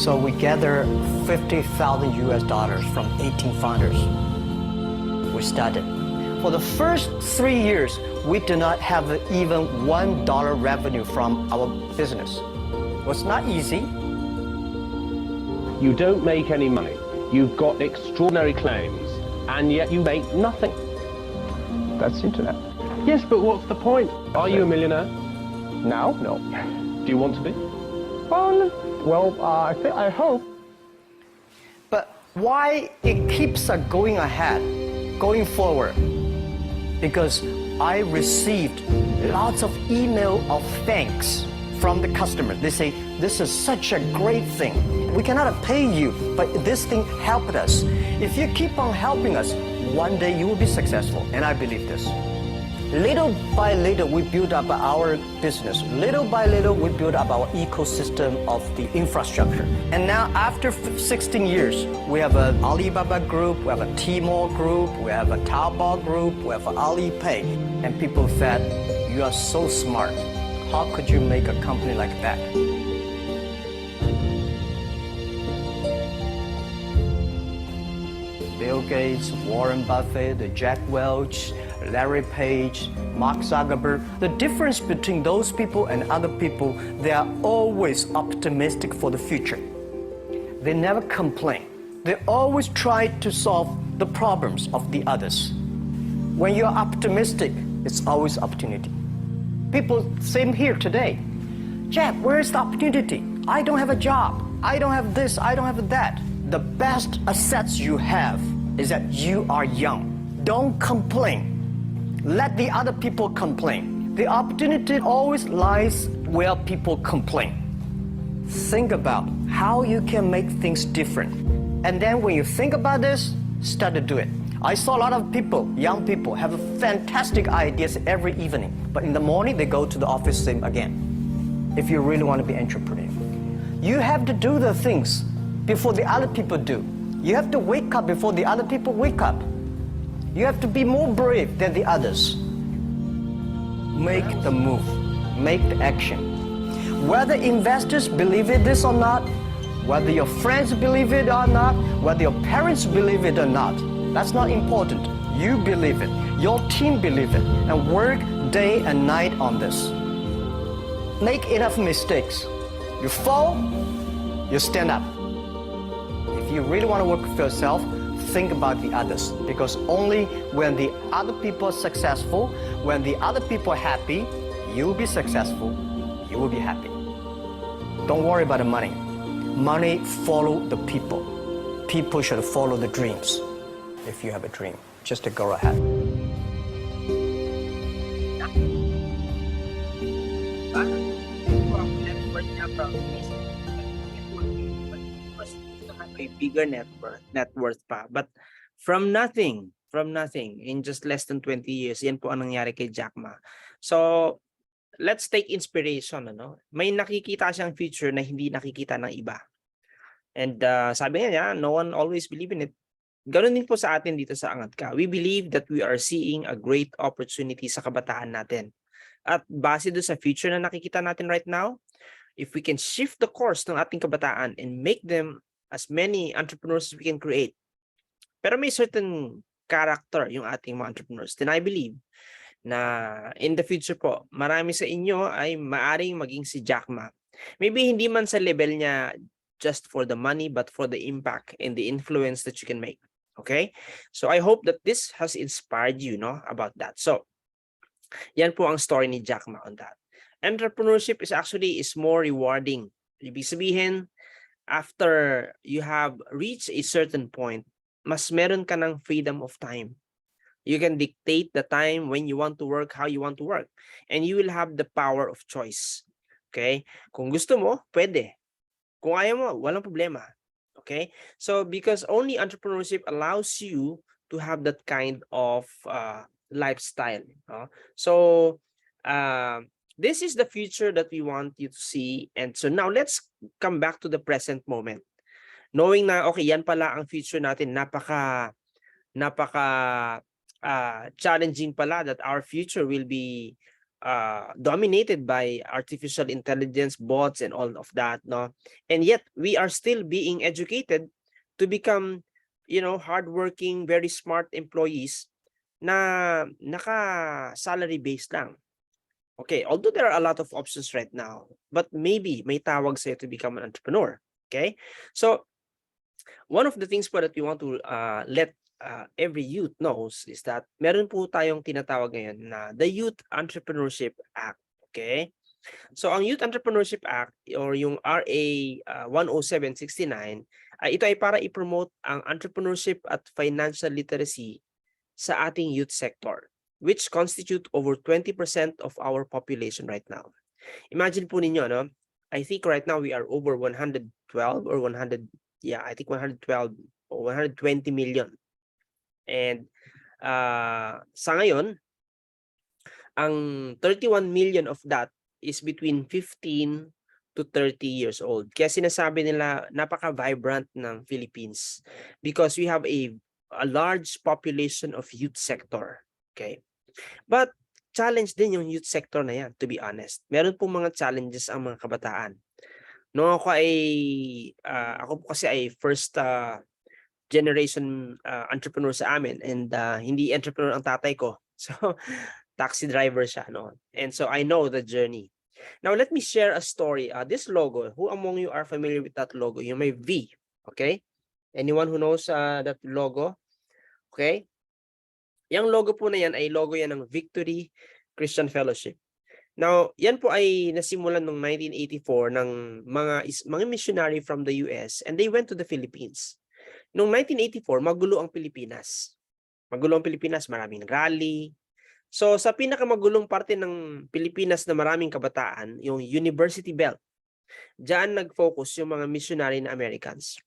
So we gathered $50,000 from 18 founders. We started. For the first 3 years, we did not have even $1 revenue from our business. It was not easy. You don't make any money. You've got extraordinary claims, and yet you make nothing. That's internet. Yes, but what's the point? Are you a millionaire? Now? No. Do you want to be? Well, I hope. But why it keeps going ahead, going forward? Because I received lots of email of thanks from the customer. They say, this is such a great thing. We cannot pay you, but this thing helped us. If you keep on helping us, one day you will be successful. And I believe this. Little by little, we build up our business. Little by little, we build up our ecosystem of the infrastructure. And now, after 16 years, we have an Alibaba group, we have a Tmall group, we have a Taobao group, we have Alipay. And people said, you are so smart. How could you make a company like that? Bill Gates, Warren Buffett, Jack Welch, Larry Page, Mark Zuckerberg. The difference between those people and other people, they are always optimistic for the future. They never complain. They always try to solve the problems of the others. When you're optimistic, it's always opportunity. People, same here today. Jack, where's the opportunity? I don't have a job. I don't have this, I don't have that. The best assets you have is that you are young. Don't complain. Let the other people complain. The opportunity always lies where people complain. Think about how you can make things different. And then when you think about this, start to do it. I saw a lot of people, young people, have fantastic ideas every evening, but in the morning they go to the office same again. If you really want to be an entrepreneur, you have to do the things before the other people do. You have to wake up before the other people wake up. You have to be more brave than the others. Make the move, make the action. Whether investors believe in this or not, whether your friends believe it or not, whether your parents believe it or not, that's not important. You believe it, your team believe it, and work day and night on this. Make enough mistakes. You fall, you stand up. If you really want to work for yourself, think about the others, because only when the other people are successful, when the other people are happy, you'll be successful, you will be happy. Don't worry about the money. Money follow the people. People should follow the dreams. If you have a dream, just to go ahead. A bigger net worth pa. But from nothing, in just less than 20 years, yan po ang nangyari kay Jack Ma. So, let's take inspiration. Ano? May nakikita siyang future na hindi nakikita ng iba. And sabi niya, no one always believe in it. Ganon din po sa atin dito sa Angat Ka. We believe that we are seeing a great opportunity sa kabataan natin. At base doon sa future na nakikita natin right now, if we can shift the course ng ating kabataan and make them as many entrepreneurs as we can create. Pero may certain character yung ating mga entrepreneurs. Then I believe na in the future po, marami sa inyo ay maaring maging si Jack Ma. Maybe hindi man sa level niya just for the money, but for the impact and the influence that you can make. Okay? So I hope that this has inspired you, no, about that. So, yan po ang story ni Jack Ma on that. Entrepreneurship is more rewarding. Ibig sabihin, after you have reached a certain point, mas meron ka ng freedom of time. You can dictate the time when you want to work, how you want to work. And you will have the power of choice. Okay? Kung gusto mo, pwede. Kung ayaw mo, walang problema. Okay? So, because only entrepreneurship allows you to have that kind of lifestyle. So, this is the future that we want you to see. And so now let's come back to the present moment. Knowing na, okay, yan pala ang future natin, napaka challenging pala that our future will be dominated by artificial intelligence, bots, and all of that, no? And yet we are still being educated to become, hardworking, very smart employees na naka-salary based lang. Okay, although there are a lot of options right now, but maybe may tawag sa'yo to become an entrepreneur. Okay, so one of the things po that we want to let every youth knows is that meron po tayong tinatawag ngayon na the Youth Entrepreneurship Act. Okay, so ang Youth Entrepreneurship Act or yung RA 10769 ito ay para i-promote ang entrepreneurship at financial literacy sa ating youth sector, which constitute over 20% of our population right now. Imagine po ninyo, no? I think right now we are over 112 or 100, I think 112 or 120 million. And sa ngayon, ang 31 million of that is between 15 to 30 years old. Kaya sinasabi nila napaka-vibrant ng Philippines because we have a large population of youth sector. Okay? But challenge din yung youth sector na yan, to be honest. Meron pong mga challenges ang mga kabataan. No, ako po kasi ay first generation entrepreneur sa amin, and hindi entrepreneur ang tatay ko. So taxi driver siya, no? And so I know the journey. Now let me share a story. This logo, who among you are familiar with that logo? Yung may V, okay? Anyone who knows that logo? Okay? Yung logo po na yan ay logo yan ng Victory Christian Fellowship. Now, yan po ay nasimulan noong 1984 ng mga missionary from the US, and they went to the Philippines. Noong 1984, magulo ang Pilipinas. Magulo ang Pilipinas, maraming rally. So, sa pinakamagulong parte ng Pilipinas na maraming kabataan, yung University Belt, diyan nag-focus yung mga missionary na Americans.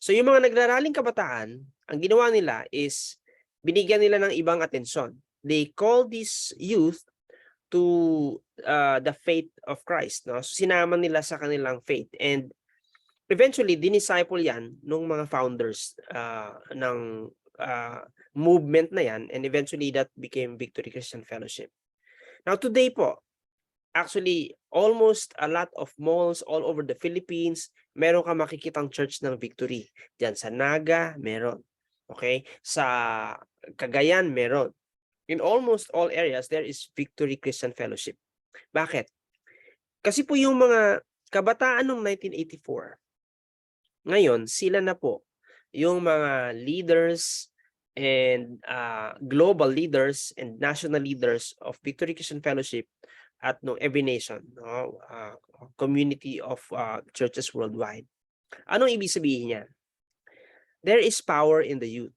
So yung mga nagraraling kabataan, ang ginawa nila is binigyan nila ng ibang atensyon. They call these youth to the faith of Christ, no? So, sinama nila sa kanilang faith, and eventually dinisciple yan nung mga founders ng movement na yan, and eventually that became Victory Christian Fellowship. Now today po, actually almost a lot of malls all over the Philippines, meron ka makikitang church ng Victory. Diyan sa Naga, meron. Okay? Sa Cagayan, meron. In almost all areas, there is Victory Christian Fellowship. Bakit? Kasi po yung mga kabataan ng 1984, ngayon, sila na po yung mga leaders and global leaders and national leaders of Victory Christian Fellowship at no Every Nation, no, community of churches worldwide. Anong ibig sabihin niya? There is power in the youth.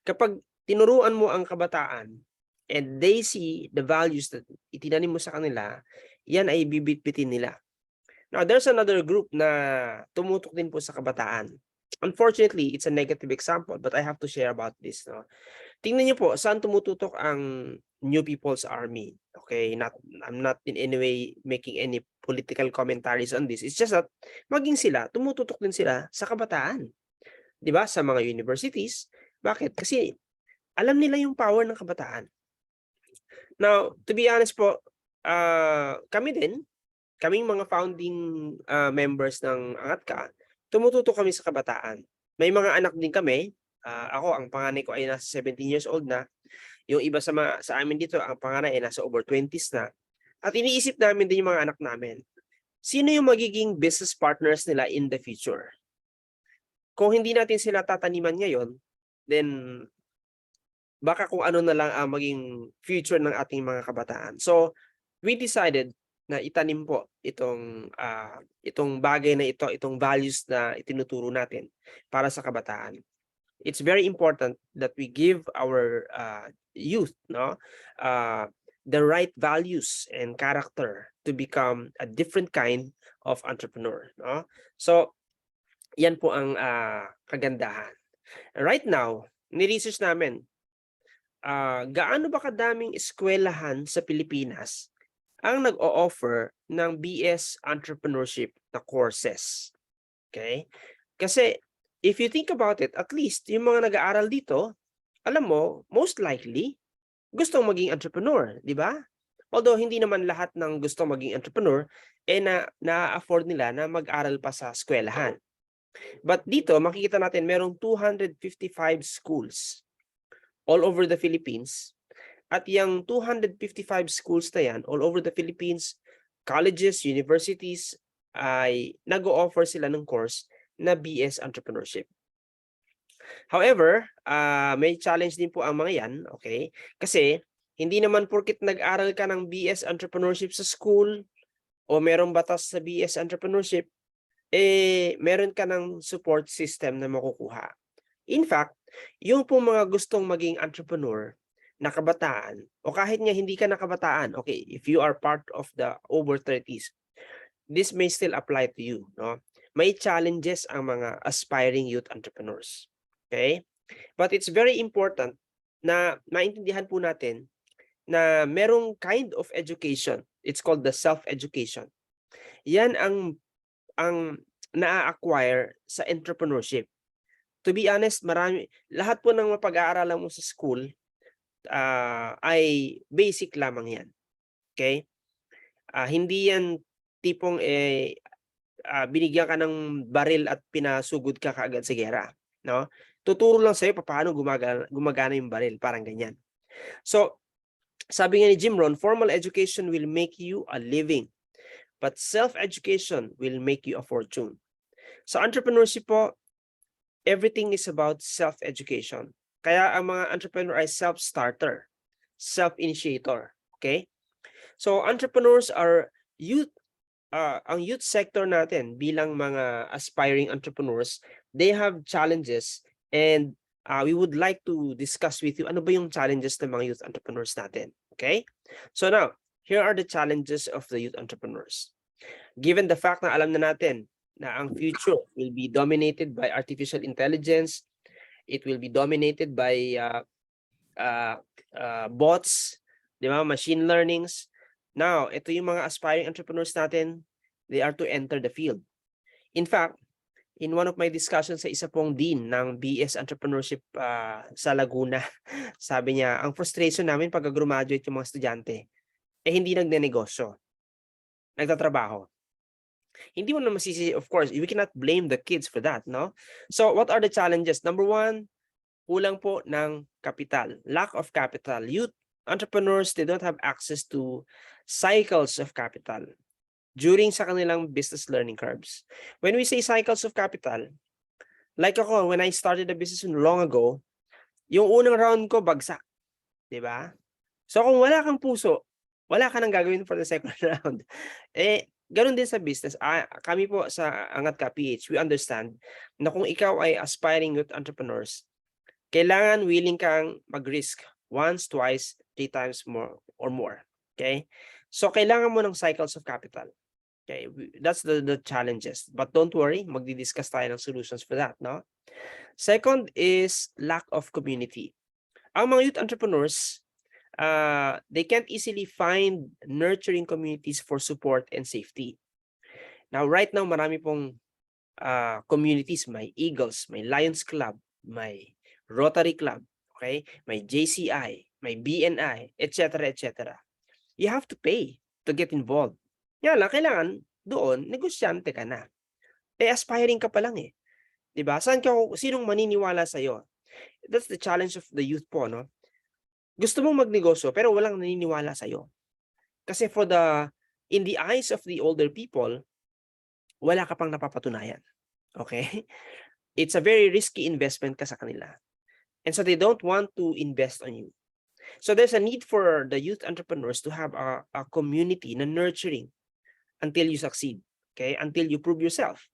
Kapag tinuruan mo ang kabataan and they see the values that itinanim mo sa kanila, yan ay bibitbitin nila. Now, there's another group na tumutok din po sa kabataan. Unfortunately, it's a negative example, but I have to share about this. No? Tingnan niyo po, saan tumututok ang New People's Army? Okay, I'm not in any way making any political commentaries on this. It's just that maging sila, tumututok din sila sa kabataan. 'Di ba? Sa mga universities. Bakit? Kasi alam nila yung power ng kabataan. Now, to be honest po, kaming mga founding members ng ANGATKA, tumututok kami sa kabataan. May mga anak din kami. Ako, ang panganay ko ay nasa 17 years old na. Yung iba sa amin dito, ang panganay ay nasa over 20s na. At iniisip namin din yung mga anak namin. Sino yung magiging business partners nila in the future? Kung hindi natin sila tataniman ngayon, then baka kung ano na lang ang maging future ng ating mga kabataan. So, we decided na itanim po itong bagay na ito, itong values na itinuturo natin para sa kabataan. It's very important that we give our youth, no, the right values and character to become a different kind of entrepreneur, no? So, yan po ang kagandahan. Right now, ni-research namin, gaano ba kadaming eskwelahan sa Pilipinas ang nag-o-offer ng BS Entrepreneurship na courses. Okay? Kasi if you think about it, at least yung mga nag-aaral dito, alam mo, most likely, gustong maging entrepreneur, di ba? Although hindi naman lahat ng gustong maging entrepreneur, na-afford nila na mag-aral pa sa eskwelahan. But dito, makikita natin merong 255 schools all over the Philippines. At yung 255 schools na yan, all over the Philippines, colleges, universities, ay nag-o-offer sila ng course na BS Entrepreneurship. However, may challenge din po ang mga yan, okay? Kasi hindi naman porkit nag-aral ka ng BS Entrepreneurship sa school o merong batas sa BS Entrepreneurship, meron ka ng support system na makukuha. In fact, yung po mga gustong maging entrepreneur na kabataan, o kahit nga hindi ka na kabataan, okay, if you are part of the over 30s, this may still apply to you, no? May challenges ang mga aspiring youth entrepreneurs. Okay? But it's very important na maintindihan po natin na merong kind of education. It's called the self-education. Yan ang na-acquire sa entrepreneurship. To be honest, lahat po ng mapag-aaralan mo sa school ay basic lamang yan. Okay? Hindi yan tipong binigyan ka ng baril at pinasugod ka kaagad sa gera. No? Tuturo lang sa'yo paano gumagana yung baril. Parang ganyan. So, sabi nga ni Jim Rohn, formal education will make you a living. But self-education will make you a fortune. Sa entrepreneurship po, everything is about self-education. Kaya ang mga entrepreneur ay self-starter, self-initiator. Okay? So entrepreneurs are youth. Ang youth sector natin bilang mga aspiring entrepreneurs, they have challenges, and we would like to discuss with you ano ba yung challenges ng mga youth entrepreneurs natin. Okay? So now, here are the challenges of the youth entrepreneurs. Given the fact na alam na natin na ang future will be dominated by artificial intelligence. It will be dominated by bots, di ba? Machine learnings. Now, ito yung mga aspiring entrepreneurs natin, they are to enter the field. In fact, in one of my discussions sa isa pong dean ng BS Entrepreneurship sa Laguna, sabi niya, ang frustration namin pag graduate yung mga estudyante, hindi nagnenegosyo, nagtatrabaho. Hindi mo na masisi, of course, we cannot blame the kids for that, no? So, what are the challenges? Number one, kulang po ng capital, lack of capital. Youth entrepreneurs, they don't have access to cycles of capital during sa kanilang business learning curves. When we say cycles of capital, like ako, when I started a business long ago, yung unang round ko bagsak, di ba? So kung wala kang puso, wala ka nang gagawin for the second round. Ganun din sa business. Kami po sa Angat Ka PH, we understand na kung ikaw ay aspiring youth entrepreneurs, kailangan willing kang mag-risk once, twice, 3 times more or more. Okay? So kailangan mo ng cycles of capital. Okay, that's the challenges. But don't worry, magdi-discuss tayo ng solutions for that, no? Second is lack of community. Ang mga youth entrepreneurs, they can't easily find nurturing communities for support and safety. Now, right now, marami pong communities. May Eagles, may Lions Club, may Rotary Club, okay? May JCI, may BNI, etc., etc. You have to pay to get involved. Yan lang, kailangan doon, negosyante ka na. Aspiring ka pa lang eh. Diba? Sinong maniniwala sa'yo? That's the challenge of the youth po, no? Gusto mong magnegosyo, pero walang naniniwala sa'yo. Kasi in the eyes of the older people, wala ka pang napapatunayan. Okay? It's a very risky investment ka sa kanila. And so they don't want to invest on you. So there's a need for the youth entrepreneurs to have a community na nurturing until you succeed, okay? Until you prove yourself.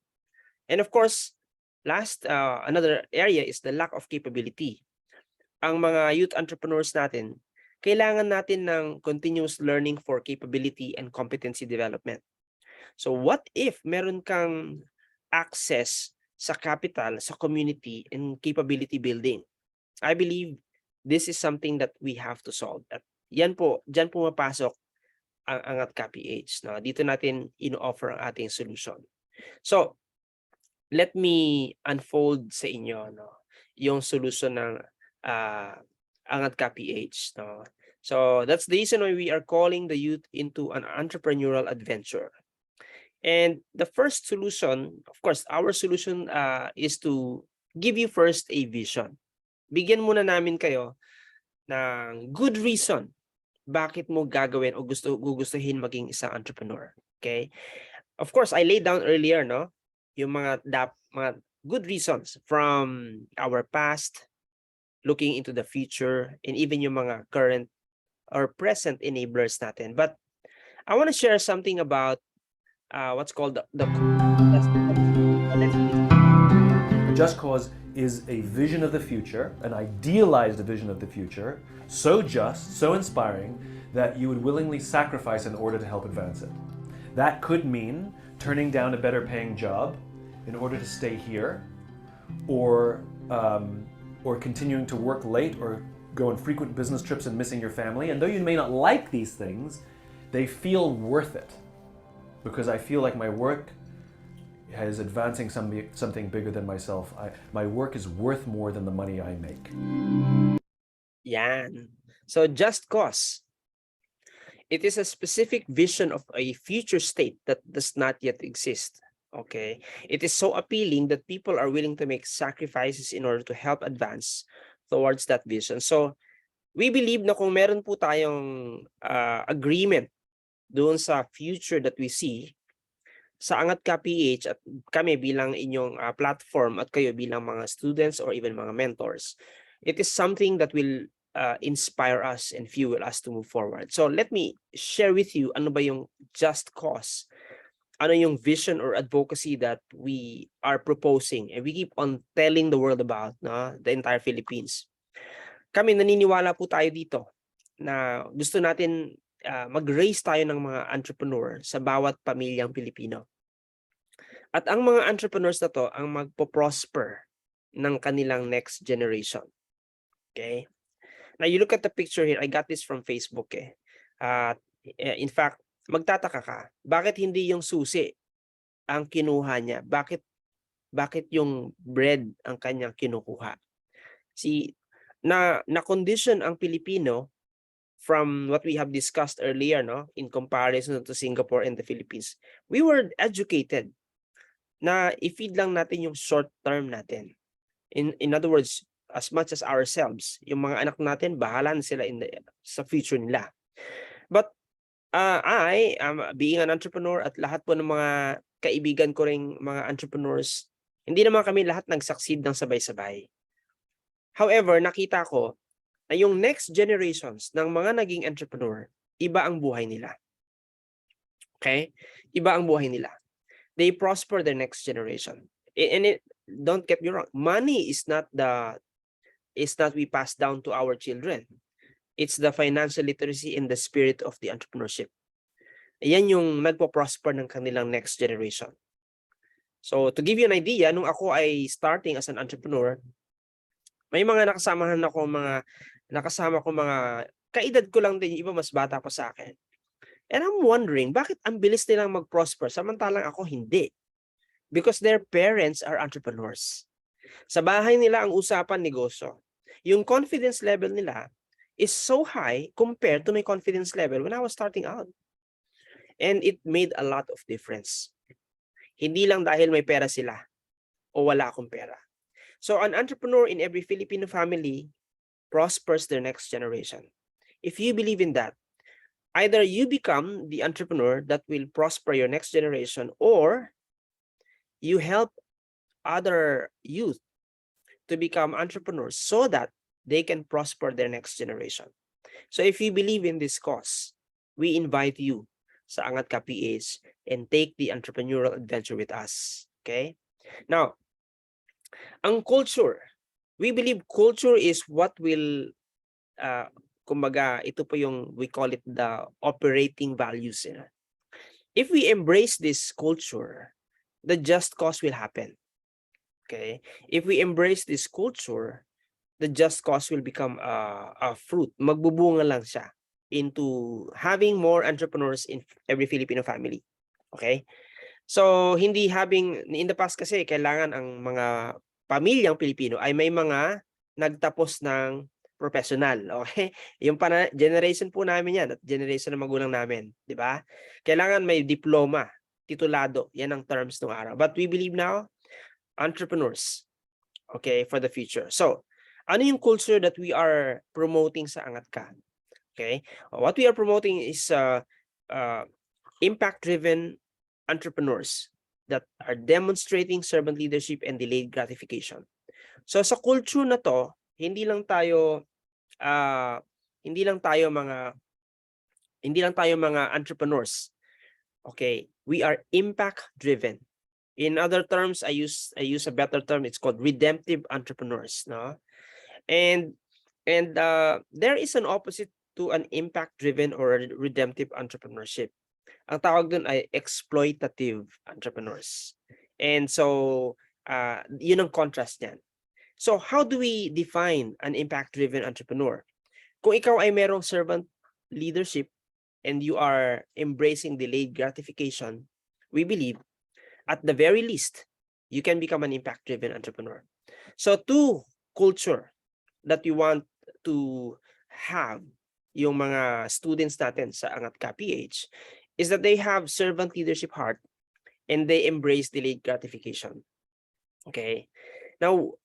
And of course, another area is the lack of capability. Ang mga youth entrepreneurs natin, kailangan natin ng continuous learning for capability and competency development. So what if meron kang access sa capital, sa community, and capability building? I believe this is something that we have to solve. At diyan po mapasok ang Angat Ka PH. No? Dito natin ino-offer ang ating solution. So, let me unfold sa inyo yung solution ng Angat Ka PH. No? So, that's the reason why we are calling the youth into an entrepreneurial adventure. And the first solution, of course, our solution is to give you first a vision. Bigyan muna namin kayo ng good reason bakit mo gagawin o gugustuhin maging isang entrepreneur. Okay? Of course, I laid down earlier, no? Yung mga good reasons from our past, looking into the future, and even yung mga current or present enablers natin. But I want to share something about what's called the Just Cause is a vision of the future, an idealized vision of the future, so just, so inspiring, that you would willingly sacrifice in order to help advance it. That could mean turning down a better paying job in order to stay here, or continuing to work late or go on frequent business trips and missing your family. And though you may not like these things, they feel worth it, because I feel like my work is advancing something bigger than myself. My work is worth more than the money I make. Yan. So Just Cause. It is a specific vision of a future state that does not yet exist. Okay? It is so appealing that people are willing to make sacrifices in order to help advance towards that vision. So we believe na kung meron po tayong agreement doon sa future that we see, sa Angat Ka PH at kami bilang inyong platform at kayo bilang mga students or even mga mentors, it is something that will inspire us and fuel us to move forward. So let me share with you ano ba yung Just Cause, ano yung vision or advocacy that we are proposing and we keep on telling the world about, no? The entire Philippines. Kami naniniwala po tayo dito na gusto natin mag-raise tayo ng mga entrepreneur sa bawat pamilyang Pilipino. At ang mga entrepreneurs na to ang magpo-prosper ng kanilang next generation. Okay? Now you look at the picture here. I got this from Facebook eh. In fact, magtataka ka, bakit hindi yung susi ang kinuha niya? Bakit yung bread ang kanyang kinukuha? See, na condition ang Pilipino from what we have discussed earlier, no, in comparison to Singapore and the Philippines. We were educated na i-feed lang natin yung short term natin. In other words, as much as ourselves, yung mga anak natin, bahala na sila sa future nila. But I am being an entrepreneur at lahat po ng mga kaibigan ko ring mga entrepreneurs, hindi naman kami lahat nag-succeed ng sabay-sabay. However, nakita ko na yung next generations ng mga naging entrepreneur, iba ang buhay nila. Okay? Iba ang buhay nila. They prosper the next generation. And don't get me wrong, money is not we pass down to our children. It's the financial literacy and the spirit of the entrepreneurship. Ayan yung nagpo-prosper ng kanilang next generation. So to give you an idea, nung ako ay starting as an entrepreneur, may mga nakasama ko mga kaedad ko lang din, yung iba mas bata pa sa akin. And I'm wondering, bakit ang bilis nilang mag-prosper samantalang ako hindi? Because their parents are entrepreneurs. Sa bahay nila ang usapan negosyo. Yung confidence level nila is so high compared to my confidence level when I was starting out. And it made a lot of difference. Hindi lang dahil may pera sila o wala akong pera. So an entrepreneur in every Filipino family prospers their next generation. If you believe in that, either you become the entrepreneur that will prosper your next generation, or you help other youth to become entrepreneurs so that they can prosper their next generation. So if you believe in this cause, we invite you sa Angat Ka PH and take the entrepreneurial adventure with us. Okay? Now, ang culture, we believe culture is what will kumbaga, ito po yung we call it the operating values. If we embrace this culture, the just cause will happen. Okay? If we embrace this culture, the just cause will become a fruit. Magbubunga lang siya into having more entrepreneurs in every Filipino family. Okay? So, hindi in the past kasi, kailangan ang mga pamilyang Pilipino ay may mga nagtapos ng professional, okay? Yung generation po namin yan at generation ng magulang namin, di ba? Kailangan may diploma, titulado, yan ang terms ng araw. But we believe now, entrepreneurs, okay, for the future. So, ano yung culture that we are promoting sa Angat Ka? Okay? What we are promoting is impact-driven entrepreneurs that are demonstrating servant leadership and delayed gratification. So sa culture na to, hindi lang tayo mga entrepreneurs. Okay, we are impact driven. In other terms, I use a better term. It's called redemptive entrepreneurs, no? And there is an opposite to an impact driven or redemptive entrepreneurship. Ang tawag dun ay exploitative entrepreneurs. And so yun ang contrast niyan. So how do we define an impact-driven entrepreneur? Kung ikaw ay merong servant leadership and you are embracing delayed gratification, we believe at the very least, you can become an impact-driven entrepreneur. So two culture that we want to have yung mga students natin sa Angat Ka PH is that they have servant leadership heart and they embrace delayed gratification. Okay? Now,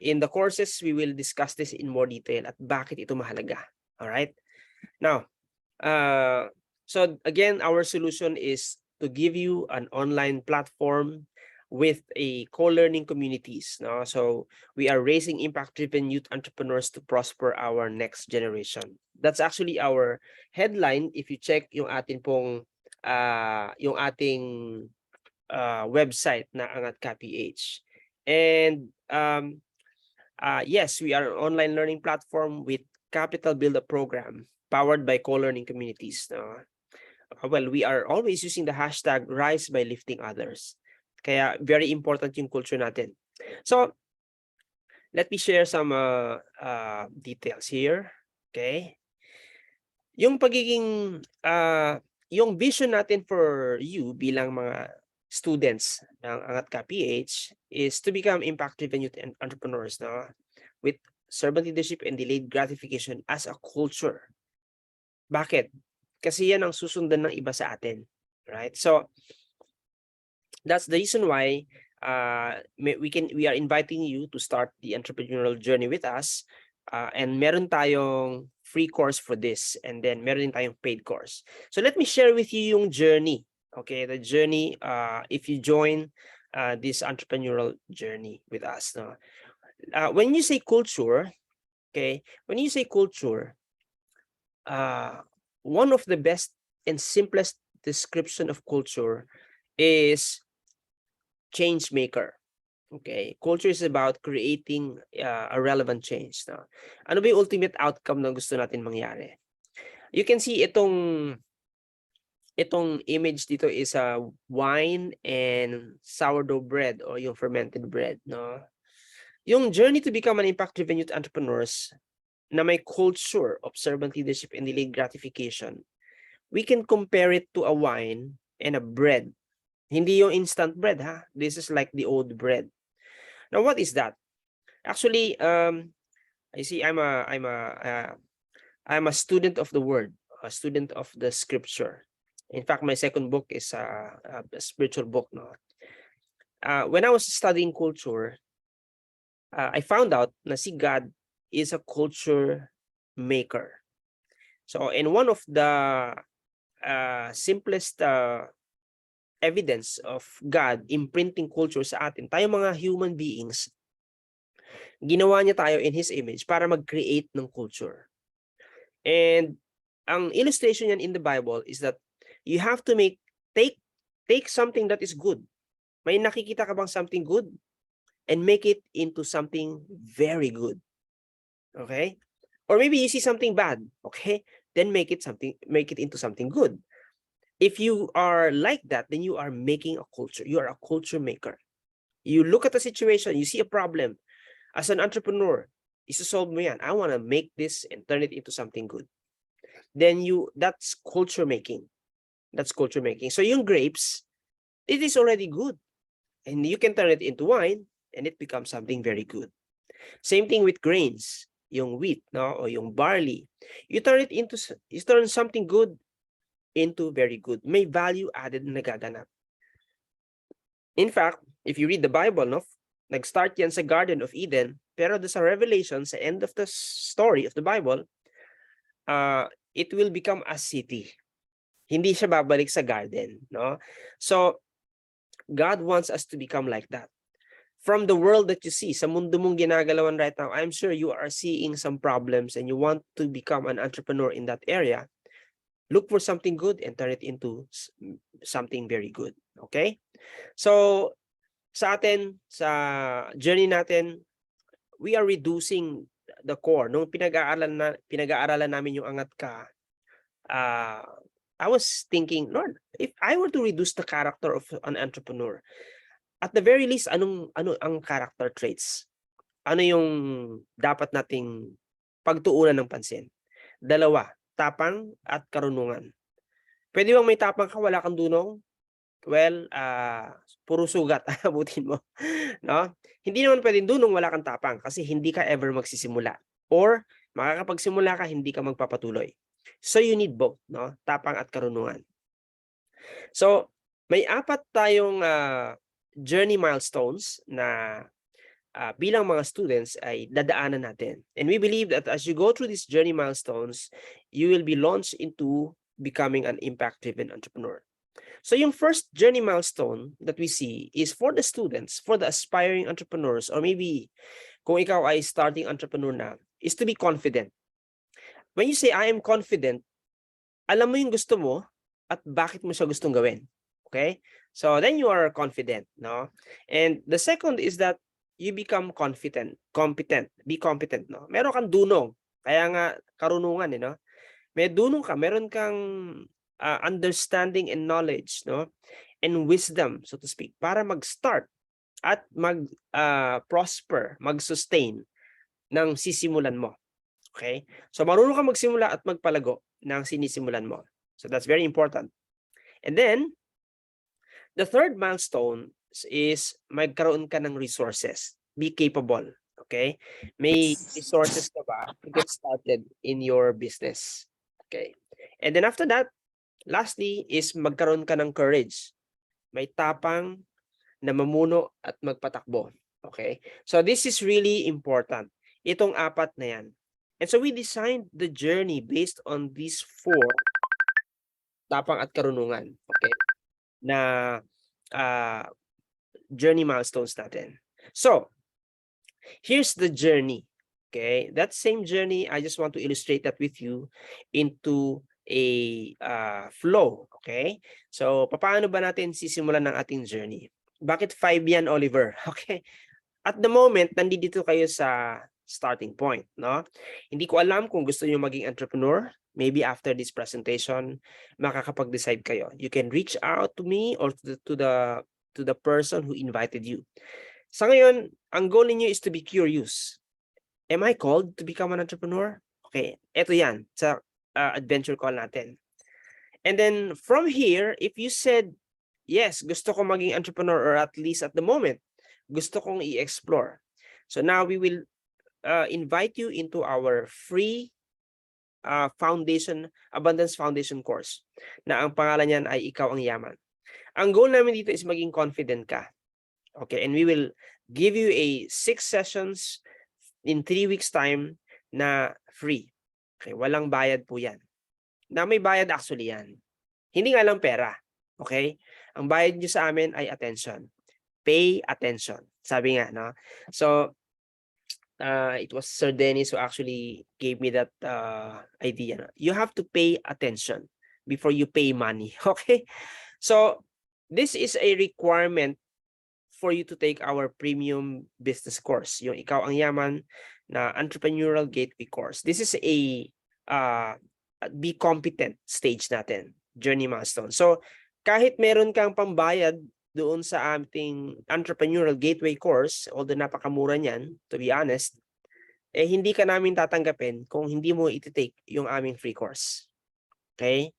in the courses, we will discuss this in more detail at bakit ito mahalaga. All right? Now, so again, our solution is to give you an online platform with a co-learning communities. No? So we are raising impact-driven youth entrepreneurs to prosper our next generation. That's actually our headline. If you check yung ating website na Angat Ka PH. And yes, we are an online learning platform with Capital Builder program powered by co-learning communities. Well, we are always using the hashtag Rise by Lifting Others. Kaya very important yung culture natin. So, let me share some details here. Okay? Yung pagiging yung vision natin for you bilang mga students ng Angat Ka PH is to become impact-driven youth and entrepreneurs, no? With servant leadership and delayed gratification as a culture. Bakit? Kasi yan ang susundan ng iba sa atin, right? So that's the reason why we are inviting you to start the entrepreneurial journey with us, and meron tayong free course for this, and then meron din tayong paid course. So let me share with you yung journey. Okay, the journey if you join this entrepreneurial journey with us, no? When you say culture, okay, when you say culture, one of the best and simplest description of culture is change maker. Okay, culture is about creating a relevant change. No? Ano ba yung ultimate outcome na gusto natin mangyari? You can see itong image dito is a wine and sourdough bread or yung fermented bread. No? Yung journey to become an impact-driven youth entrepreneurs na may culture of servant leadership and delayed gratification, we can compare it to a wine and a bread. Hindi yung instant bread, ha? This is like the old bread. Now, what is that? Actually, I see I'm a student of the word, a student of the scripture. In fact, my second book is a spiritual book. No? When I was studying culture, I found out na si God is a culture maker. So, in one of the simplest evidence of God imprinting culture sa atin, tayo mga human beings, ginawa niya tayo in His image para mag-create ng culture. And ang illustration yan in the Bible is that you have to take something that is good. May nakikita ka bang something good? And make it into something very good. Okay? Or maybe you see something bad, okay? Then make it into something good. If you are like that, then you are making a culture. You are a culture maker. You look at a situation, you see a problem. As an entrepreneur, isa-solve mo yan. I want to make this and turn it into something good. Then that's culture making. That's culture making. So yung grapes, it is already good. And you can turn it into wine and it becomes something very good. Same thing with grains, yung wheat, no, or yung barley. You turn something good into very good. May value added na nagaganap. In fact, if you read the Bible, no, nag-start yan sa Garden of Eden, pero sa Revelation, sa end of the story of the Bible, it will become a city. Hindi siya babalik sa garden, no? So, God wants us to become like that. From the world that you see, sa mundo mong ginagalawan right now, I'm sure you are seeing some problems and you want to become an entrepreneur in that area. Look for something good and turn it into something very good. Okay? So, sa atin, sa journey natin, we are reducing the core. Nung pinag-aaralan namin yung Angat Ka, I was thinking, Lord, if I were to reduce the character of an entrepreneur, at the very least, ano ang character traits? Ano yung dapat nating pagtuunan ng pansin? Dalawa, tapang at karunungan. Pwede bang may tapang ka, wala kang dunong? Well, puro sugat, abutin mo. No? Hindi naman pwedeng dunong, wala kang tapang kasi hindi ka ever magsisimula. Or makakapagsimula ka, hindi ka magpapatuloy. So you need both, no? Tapang at karunungan. So, may 4 tayong journey milestones na bilang mga students ay dadaanan natin. And we believe that as you go through these journey milestones, you will be launched into becoming an impact-driven entrepreneur. So yung first journey milestone that we see is for the students, for the aspiring entrepreneurs, or maybe kung ikaw ay starting entrepreneur na, is to be confident. When you say, I am confident, alam mo yung gusto mo at bakit mo siya gustong gawin. Okay? So then you are confident, no? And the second is that you become competent. Be competent, no? Meron kang dunong. Kaya nga karunungan, no? May dunong ka, meron kang understanding and knowledge, no? and wisdom, so to speak, para mag-start at mag-prosper, mag-sustain ng sisimulan mo. Okay? So marunong ka magsimula at magpalago ng sinisimulan mo. So that's very important. And then, the third milestone is magkaroon ka ng resources. Be capable. Okay? May resources ka ba to get started in your business? Okay. And then after that, lastly is magkaroon ka ng courage. May tapang na mamuno at magpatakbo. Okay? So this is really important. Itong apat na yan. And so we designed the journey based on these 4 tapang at karunungan. Okay? Na journey milestones natin. So, here's the journey. Okay? That same journey, I just want to illustrate that with you into a flow. Okay? So, paano ba natin sisimulan ng ating journey? Bakit 5 yan, Oliver? Okay? At the moment, nandito kayo sa starting point, no? Hindi ko alam kung gusto niyo maging entrepreneur. Maybe after this presentation, makakapag-decide kayo. You can reach out to me or to the person who invited you. Sa ngayon, ang goal niyo is to be curious. Am I called to become an entrepreneur? Okay, eto yan sa adventure call natin. And then from here, if you said, yes, gusto ko maging entrepreneur, or at least at the moment, gusto kong i-explore. So now we will invite you into our free Abundance Foundation course na ang pangalan niyan ay Ikaw ang Yaman. Ang goal namin dito is maging confident ka. Okay, and we will give you a 6 sessions in 3 weeks time na free. Okay, walang bayad po yan. Na may bayad actually yan. Hindi nga lang pera. Okay? Ang bayad nyo sa amin ay attention. Pay attention. Sabi nga, no? So, it was Sir Dennis who actually gave me that idea. No? You have to pay attention before you pay money. Okay? So, this is a requirement for you to take our premium business course. Yung Ikaw ang Yaman na Entrepreneurial Gateway course. This is a be competent stage natin. Journey milestone. So, kahit meron kang pambayad doon sa ating Entrepreneurial Gateway course, although napakamura niyan, to be honest, eh hindi ka namin tatanggapin kung hindi mo iti-take yung aming free course. Okay?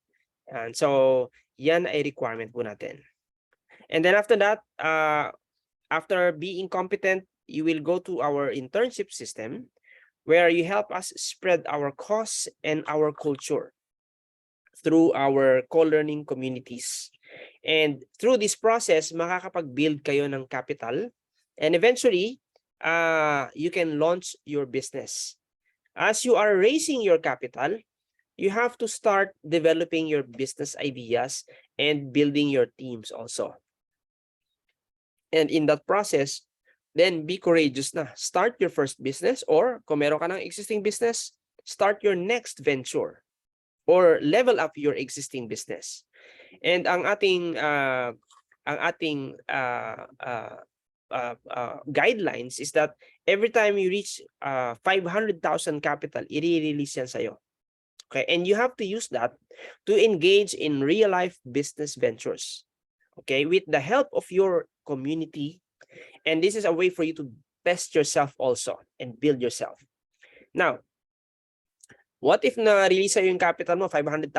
And so, yan ay requirement po natin. And then after that, after being competent, you will go to our internship system where you help us spread our cause and our culture through our co-learning communities. And through this process, makakapag-build kayo ng capital, and eventually, you can launch your business. As you are raising your capital, you have to start developing your business ideas and building your teams also. And in that process, then be courageous na. Start your first business, or kung meron ka ng existing business, start your next venture or level up your existing business. And ang ating guidelines is that every time you reach 500,000 capital, i-release yan sa'yo. Okay, and you have to use that to engage in real life business ventures. Okay, with the help of your community, and this is a way for you to test yourself also and build yourself. Now, what if na-release sa'yo yung capital mo, 500,000?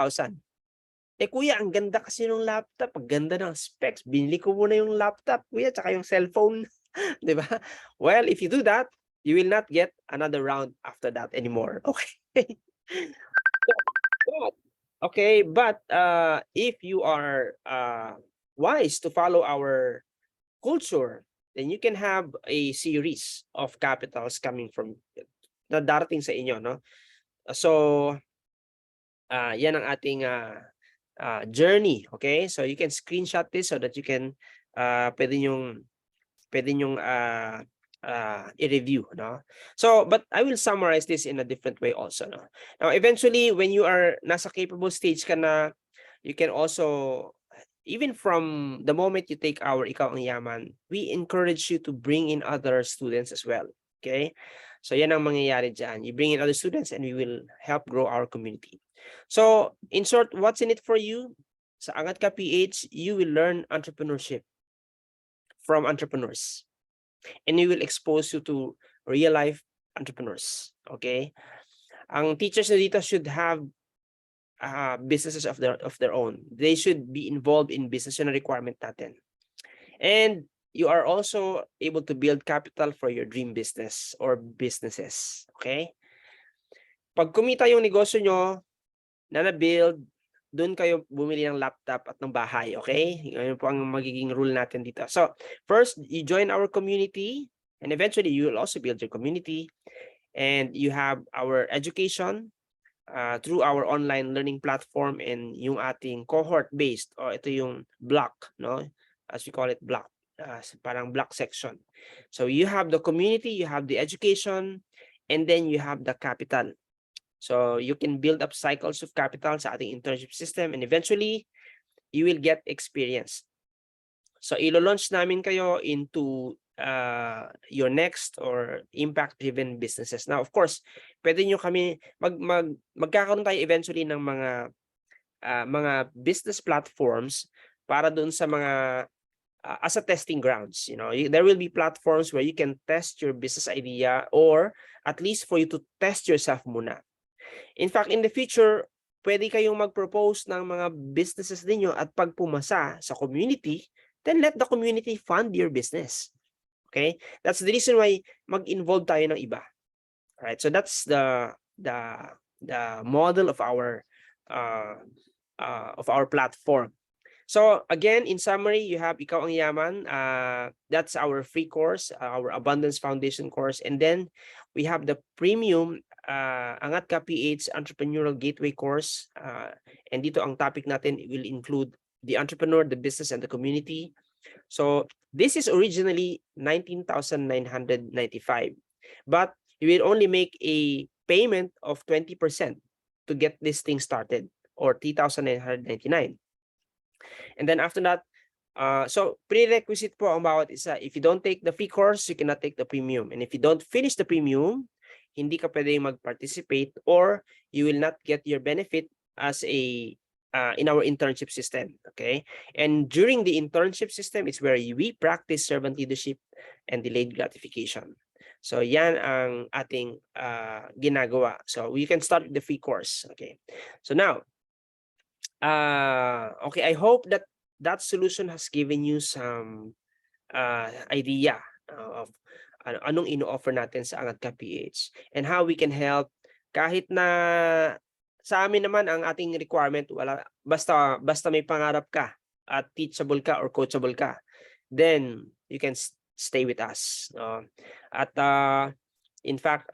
Eh kuya, ang ganda kasi ng laptop, ang ganda ng specs, binili ko muna yung laptop, kuya, tsaka yung cellphone. Diba? Well, if you do that, you will not get another round after that anymore. Okay? But if you are wise to follow our culture, then you can have a series of capitals coming from na darating sa inyo, no? So, yan ang ating journey, okay? So you can screenshot this so that you can pwede nyong i-review, no? So, but I will summarize this in a different way also, no? Now, eventually, when you are nasa capable stage ka na, you can also, even from the moment you take our Ikaw ang Yaman, we encourage you to bring in other students as well, okay? So yan ang mangyayari dyan. You bring in other students and we will help grow our community. So in short, what's in it for you? Sa Angat Ka PH, you will learn entrepreneurship from entrepreneurs. And we will expose you to real life entrepreneurs. Okay? Ang teachers na dito should have businesses of their own. They should be involved in business, yun ang requirement natin. And you are also able to build capital for your dream business or businesses. Okay? Pag kumita yung negosyo nyo na na-build, doon kayo bumili ng laptop at ng bahay. Okay? Ngayon po ang magiging rule natin dito. So, first, you join our community and eventually you will also build your community. And you have our education through our online learning platform and yung ating cohort-based o ito yung block, no? As we call it block, parang block section. So you have the community, you have the education, and then you have the capital. So you can build up cycles of capital sa ating internship system and eventually you will get experience. So ilo-launch namin kayo into your next or impact-driven businesses. Now, of course, pwede nyo kami magkakaroon tayo eventually ng mga business platforms para doon sa mga as a testing grounds. You know, there will be platforms where you can test your business idea or at least for you to test yourself muna. In fact, in the future, pwede kayong mag-propose ng mga businesses ninyo at pag pumasa sa community, then let the community fund your business. Okay? That's the reason why mag-involve tayo ng iba. Alright, so that's the model of our platform. So again, in summary, you have Ikaw ang Yaman. That's our free course, our Abundance Foundation course. And then we have the premium Angat Ka PH Entrepreneurial Gateway course. And dito ang topic natin will include the entrepreneur, the business, and the community. So this is originally 19,995. But you will only make a payment of 20% to get this thing started, or 3,999. And then after that, so prerequisite po ang bawat isa. If you don't take the free course, you cannot take the premium. And if you don't finish the premium, hindi ka pwedeng mag-participate or you will not get your benefit as a in our internship system. Okay? And during the internship system, it's where we practice servant leadership and delayed gratification. So yan ang ating ginagawa. So we can start with the free course. Okay. So now, okay, I hope that that solution has given you some idea of anong ino-offer natin sa Angat Ka PH and how we can help. Kahit na sa amin naman ang ating requirement, wala, basta may pangarap ka at teachable ka or coachable ka, then you can stay with us. At in fact,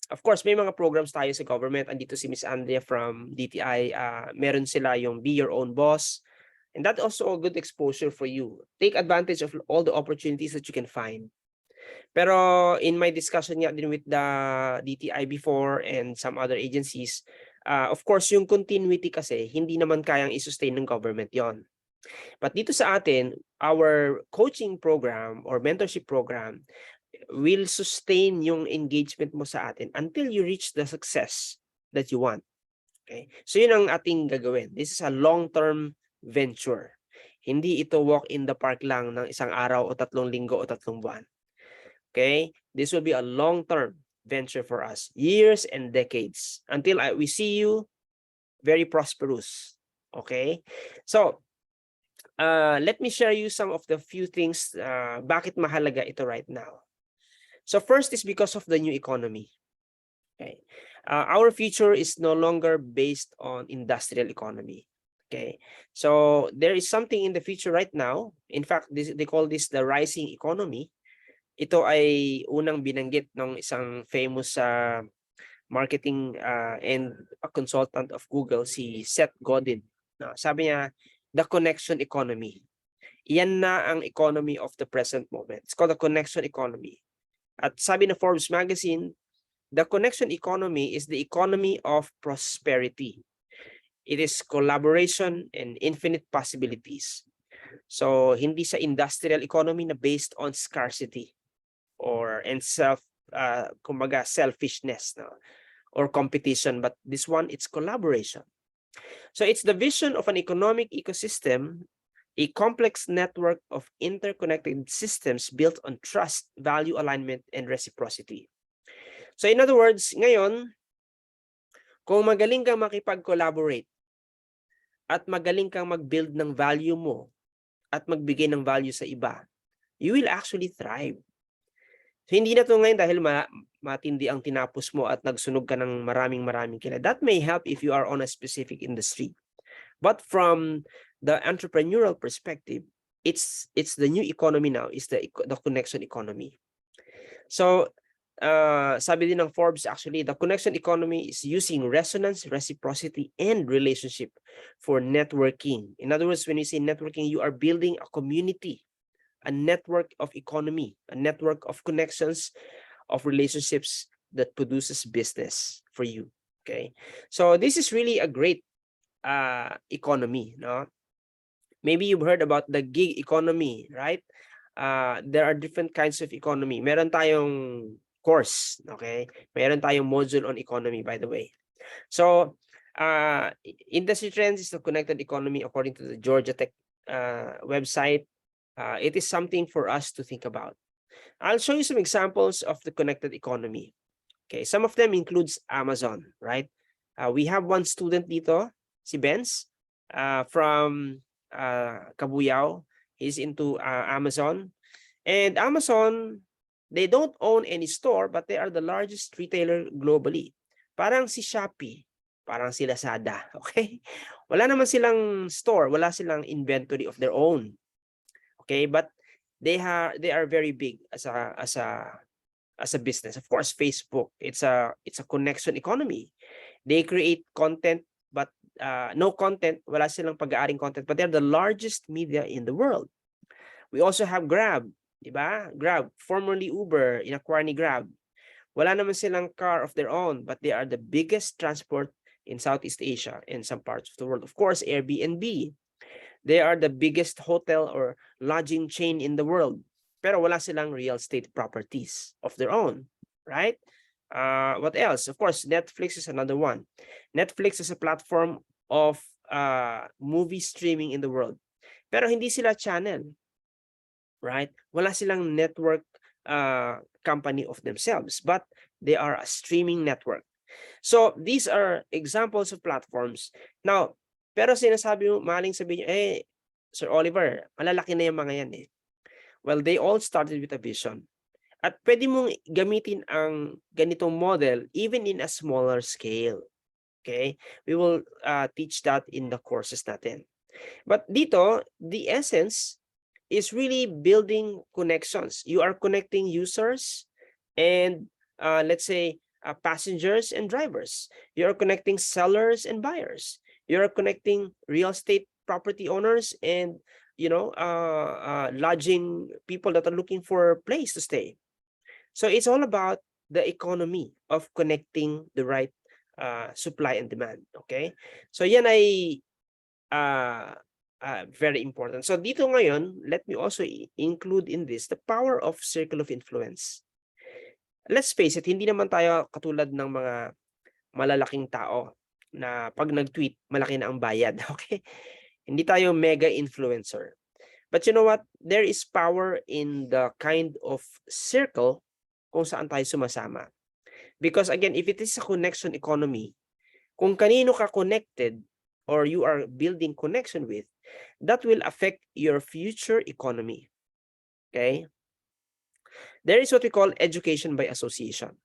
of course, may mga programs tayo sa government. Andito si Miss Andrea from DTI. Meron sila yung Be Your Own Boss. And that's also a good exposure for you. Take advantage of all the opportunities that you can find. Pero in my discussion nga din with the DTI before and some other agencies, of course, yung continuity kasi, hindi naman kayang i-sustain ng government yon. But dito sa atin, our coaching program or mentorship program will sustain yung engagement mo sa atin until you reach the success that you want. Okay? So yun ang ating gagawin. This is a long-term venture. Hindi ito walk in the park lang ng isang araw o 3 linggo o 3 buwan. Okay? This will be a long-term venture for us. Years and decades. Until we see you very prosperous. Okay? So, let me share you some of the few things bakit mahalaga ito right now. So first is because of the new economy. Okay? Our future is no longer based on industrial economy. Okay? So there is something in the future right now. In fact, they call this the rising economy. Ito ay unang binanggit ng isang famous marketing and a consultant of Google, si Seth Godin. Sabi niya, the connection economy. Iyan na ang economy of the present moment. It's called the connection economy. At sabi na Forbes magazine, the connection economy is the economy of prosperity. It is collaboration and infinite possibilities. So hindi sa industrial economy na based on scarcity and selfishness, no? Or competition, but this one, it's collaboration. So it's the vision of an economic ecosystem, a complex network of interconnected systems built on trust, value alignment, and reciprocity. So in other words, ngayon, kung magaling kang makipag-collaborate at magaling kang mag-build ng value mo at magbigay ng value sa iba, you will actually thrive. So hindi na to ngayon dahil matindi ang tinapos mo at nagsunog ka ng maraming kilala. That may help if you are on a specific industry. But from the entrepreneurial perspective, it's the new economy now, is the connection economy. So sabi din ng Forbes, actually, the connection economy is using resonance, reciprocity, and relationship for networking. In other words, when you say networking, you are building a community, a network of economy, a network of connections, of relationships that produces business for you. Okay, so this is really a great economy. No, maybe you've heard about the gig economy, right? There are different kinds of economy. Meron tayong course, okay? Meron tayong module on economy, by the way. So industry trends is the connected economy according to the Georgia Tech website. It is something for us to think about. I'll show you some examples of the connected economy. Okay, some of them includes Amazon, right? We have one student dito, si Benz, from Cabuyao. He's into Amazon. And Amazon, they don't own any store, but they are the largest retailer globally. Parang si Shopee, parang si Lazada, okay? Wala naman silang store, wala silang inventory of their own. Okay, but they are very big as a business. Of course, Facebook, it's a connection economy. They create content, but no content, wala silang pag-aaring content, but they're the largest media in the world. We also have Grab, diba? Grab, formerly Uber, in-acquire ni Grab. Wala naman silang car of their own, but they are the biggest transport in Southeast Asia and some parts of the world. Of course, Airbnb. They are the biggest hotel or lodging chain in the world. Pero wala silang real estate properties of their own, right? What else? Of course, Netflix is another one. Netflix is a platform of movie streaming in the world. Pero hindi sila channel, right? Wala silang network company of themselves, but they are a streaming network. So these are examples of platforms. Now, pero sinasabi mo, maling sabihin nyo, Sir Oliver, malalaki na yung mga yan eh. Well, they all started with a vision. At pwede mong gamitin ang ganitong model even in a smaller scale. Okay? We will teach that in the courses natin. But dito, the essence is really building connections. You are connecting users and let's say passengers and drivers. You are connecting sellers and buyers. You're connecting real estate property owners and, you know, lodging people that are looking for a place to stay. So it's all about the economy of connecting the right supply and demand. Okay, so yan ay very important. So dito ngayon, let me also include in this the power of circle of influence. Let's face it, hindi naman tayo katulad ng mga malalaking tao na pag nag-tweet, malaki na ang bayad. Okay? Hindi tayo mega influencer. But you know what? There is power in the kind of circle kung saan tayo sumasama. Because again, if it is a connection economy, kung kanino ka connected or you are building connection with, that will affect your future economy. Okay? There is what we call education by association.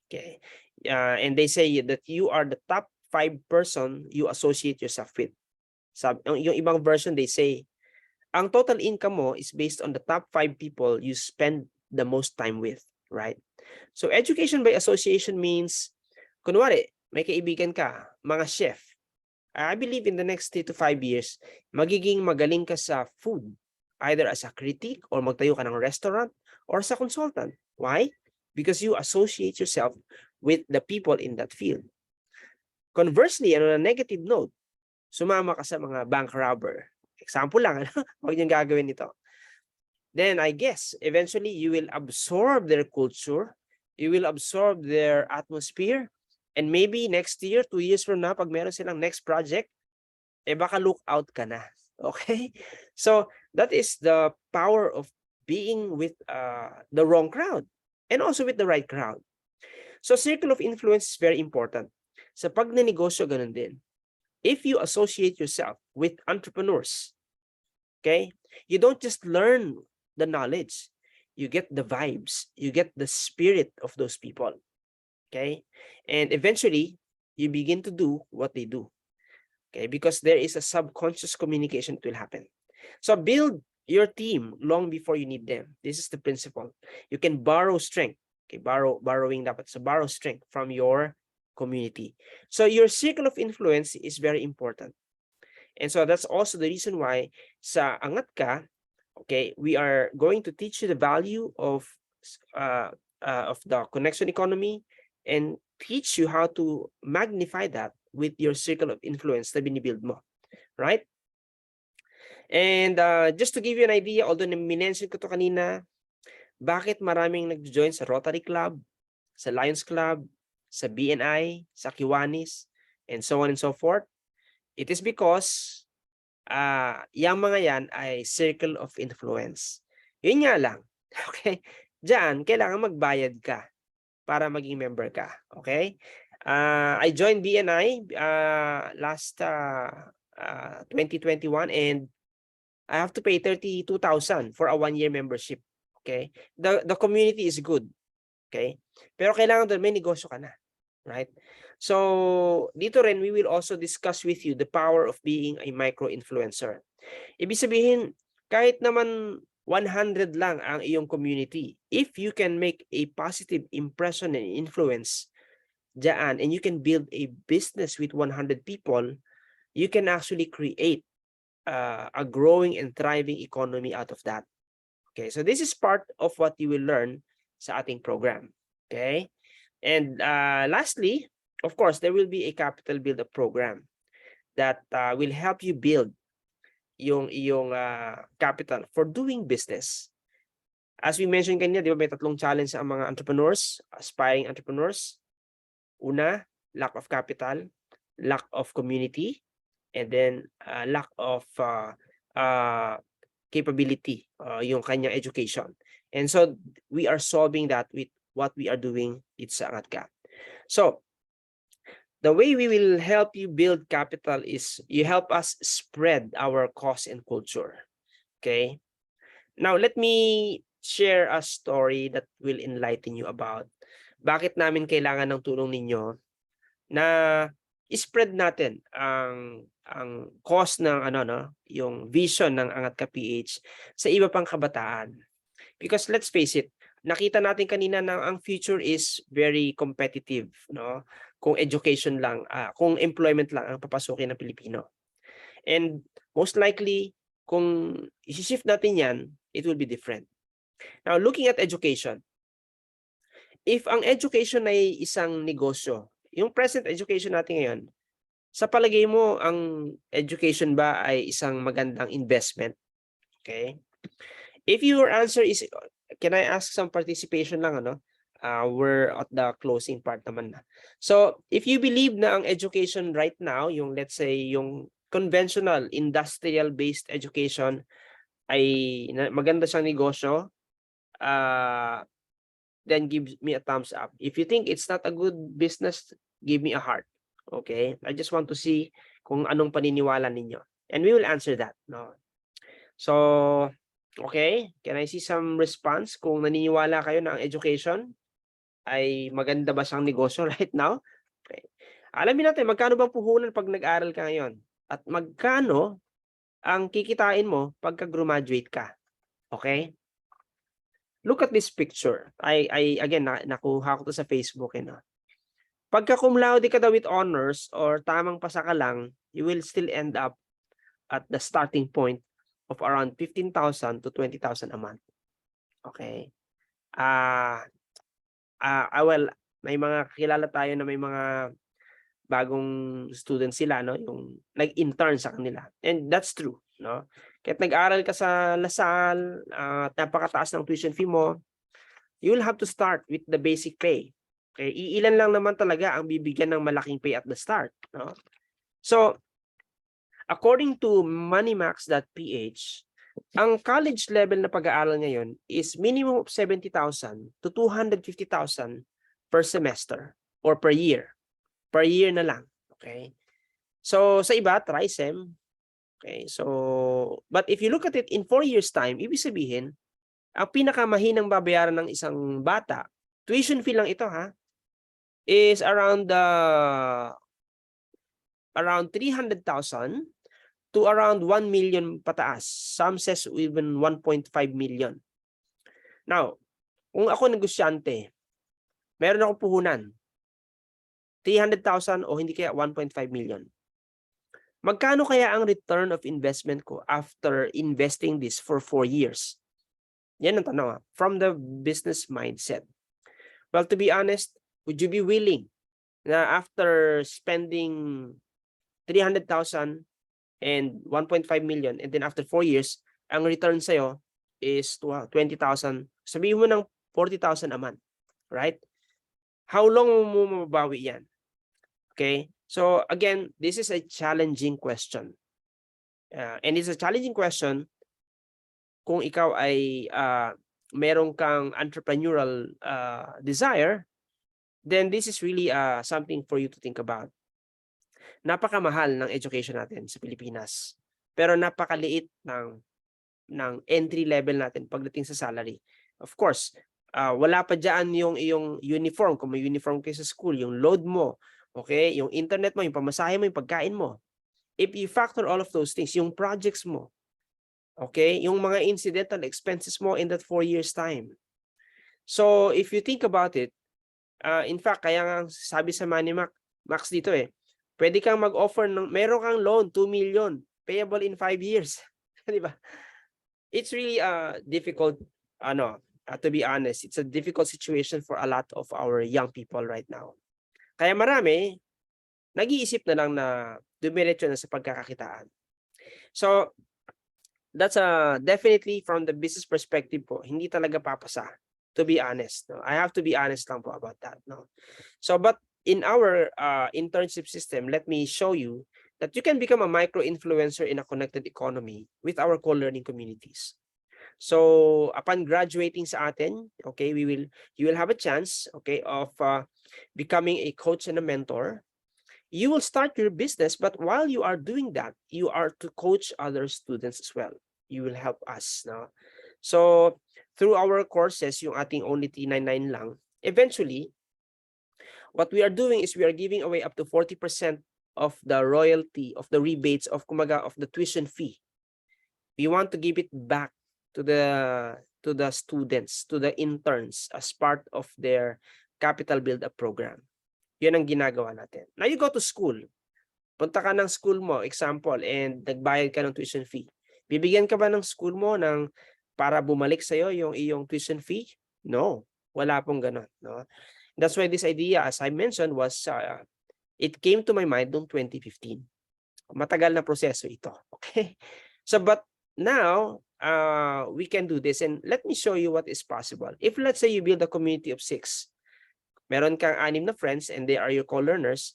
Okay? And they say that you are the top 5 person you associate yourself with. Yung ibang version, they say, ang total income mo is based on the top 5 people you spend the most time with, right? So education by association means, kunwari, may kaibigan ka, mga chef. I believe in the next 3 to 5 years, magiging magaling ka sa food, either as a critic or magtayo ka ng restaurant or as a consultant. Why? Because you associate yourself with the people in that field. Conversely, on a negative note, sumama ka sa mga bank robber. Example lang, huwag niyong gagawin ito. Then I guess, eventually, you will absorb their culture, you will absorb their atmosphere, and maybe next year, 2 years from now, pag meron silang next project, baka look out ka na. Okay? So that is the power of being with the wrong crowd and also with the right crowd. So circle of influence is very important. Sa pagnenegosyo, ganun din. If you associate yourself with entrepreneurs, okay, you don't just learn the knowledge, you get the vibes, you get the spirit of those people. Okay, and eventually you begin to do what they do. Okay, because there is a subconscious communication that will happen. So build your team long before you need them. This is the principle. You can borrow strength. Okay, borrowing dapat. So borrow strength from your community. So your circle of influence is very important. And so that's also the reason why sa Angat Ka, okay, we are going to teach you the value of the connection economy and teach you how to magnify that with your circle of influence na binibuild mo. Right? And just to give you an idea, although minention ko to kanina, bakit maraming nag-join sa Rotary Club, sa Lions Club, sa BNI, sa Kiwanis, and so on and so forth? It is because yung mga yan ay circle of influence. Yun nga lang. Okay? Diyan, kailangan magbayad ka para maging member ka. Okay? I joined BNI last 2021 and I have to pay 32,000 for a 1-year membership. Okay? The community is good. Okay? Pero kailangan doon may negosyo ka na. Right? So, dito rin, we will also discuss with you the power of being a micro-influencer. Ibig sabihin, kahit naman 100 lang ang iyong community, if you can make a positive impression and influence dyan, and you can build a business with 100 people, you can actually create a growing and thriving economy out of that. Okay, so this is part of what you will learn sa ating program. Okay, and lastly, of course, there will be a capital build-up program that will help you build yung iyong capital for doing business. As we mentioned kanina, di ba may 3 challenge ang mga entrepreneurs, aspiring entrepreneurs. Una, lack of capital, lack of community, and then lack of capability, yung kanyang education. And so we are solving that with what we are doing dito sa Angat Ka. So the way we will help you build capital is you help us spread our cause and culture. Okay? Now, let me share a story that will enlighten you about bakit namin kailangan ng tulong ninyo na i-spread natin ang cause ng yung vision ng Angat Ka PH sa iba pang kabataan. Because let's face it, nakita natin kanina na ang future is very competitive, no? Kung education lang, kung employment lang ang papasukin ng Pilipino. And most likely, kung isi-shift natin yan, it will be different. Now, looking at education, if ang education ay isang negosyo, yung present education natin ngayon, sa palagay mo, ang education ba ay isang magandang investment? Okay? If your answer is, can I ask some participation lang, we're at the closing part naman na. So, if you believe na ang education right now, yung let's say, yung conventional, industrial-based education ay maganda siyang negosyo, then give me a thumbs up. If you think it's not a good business, give me a heart. Okay? I just want to see kung anong paniniwala ninyo. And we will answer that. No? So, okay. Can I see some response kung naniniwala kayo na ang education ay maganda ba siyang negosyo right now? Okay. Alamin natin, magkano bang puhunan pag nag-aral ka ngayon? At magkano ang kikitain mo pagka graduate ka? Okay? Look at this picture. Again, nakuha ko to sa Facebook. Pagka cum laude ka daw with honors or tamang pasa ka lang, you will still end up at the starting point of around 15,000 to 20,000 a month. Okay. Well, may mga kilala tayo na may mga bagong students sila, no, yung nag-intern sa kanila. And that's true, no? Kahit nag-aral ka sa Lasal, napakataas ng tuition fee mo, you will have to start with the basic pay. Okay, iilan lang naman talaga ang bibigyan ng malaking pay at the start, no? So, according to moneymax.ph, ang college level na pag-aaral ngayon is minimum of 70,000 to 250,000 per semester or per year. Per year na lang. Okay? So, sa iba, TRISEM. Okay? So, but if you look at it in 4 years' time, ibig sabihin, ang pinakamahinang babayaran ng isang bata, tuition fee lang ito ha, is around 300,000 to around 1 million pataas. Some says even 1.5 million. Now, kung ako negosyante, meron akong puhunan, 300,000 o hindi kaya 1.5 million. Magkano kaya ang return of investment ko after investing this for 4 years? Yan ang tanong from the business mindset. Well, to be honest, would you be willing na after spending 300,000 and 1.5 million and then after 4 years, ang return sa'yo is 20,000. Sabihin mo ng 40,000 a month, right? How long mo mababawi yan? Okay? So again, this is a challenging question. And it's a challenging question kung ikaw ay meron kang entrepreneurial desire, then this is really something for you to think about. Napakamahal ng education natin sa Pilipinas. Pero napakaliit ng entry level natin pagdating sa salary. Of course, wala pa dyan yung iyong uniform. Kung may uniform kayo sa school, yung load mo, okay, yung internet mo, yung pamasahe mo, yung pagkain mo. If you factor all of those things, yung projects mo, okay, yung mga incidental expenses mo in that 4 years time. So if you think about it, in fact, kaya nga sabi sa Money Max dito pwede kang mag-offer ng, meron kang loan, 2 million, payable in 5 years. Di ba? It's really difficult, to be honest, it's a difficult situation for a lot of our young people right now. Kaya marami, nag-iisip na lang na dumiretso na sa pagkakakitaan. So, that's definitely from the business perspective po, hindi talaga papasa, to be honest. No? I have to be honest lang po about that. No? So, but in our internship system, let me show you that you can become a micro-influencer in a connected economy with our co-learning communities. So upon graduating sa atin, okay, you will have a chance, okay, of becoming a coach and a mentor. You will start your business, but while you are doing that, you are to coach other students as well. You will help us. No? So through our courses, yung ating only 399 lang, eventually, what we are doing is we are giving away up to 40% of the royalty, of the rebates, of the tuition fee. We want to give it back to the students, to the interns as part of their capital build-up program. Yun ang ginagawa natin. Now you go to school. Punta ka ng school mo, example, and nagbayad ka ng tuition fee. Bibigyan ka ba ng school mo para bumalik sa'yo yung iyong tuition fee? No, wala pong ganun. No? That's why this idea, as I mentioned, was it came to my mind noong 2015. Matagal na proseso ito. Okay? So, but now, we can do this. And let me show you what is possible. If let's say you build a community of 6, meron kang 6 na friends and they are your co-learners,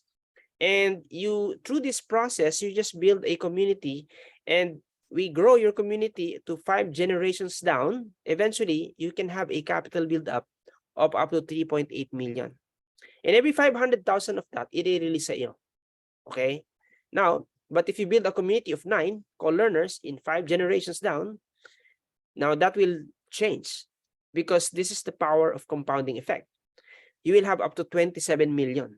and you, through this process, you just build a community and we grow your community to 5 generations down. Eventually, you can have a capital build-up of up to 3.8 million. And every 500,000 of that, i-release sa iyo. Okay? Now, but if you build a community of 9 co-learners in 5 generations down, now that will change because this is the power of compounding effect. You will have up to 27 million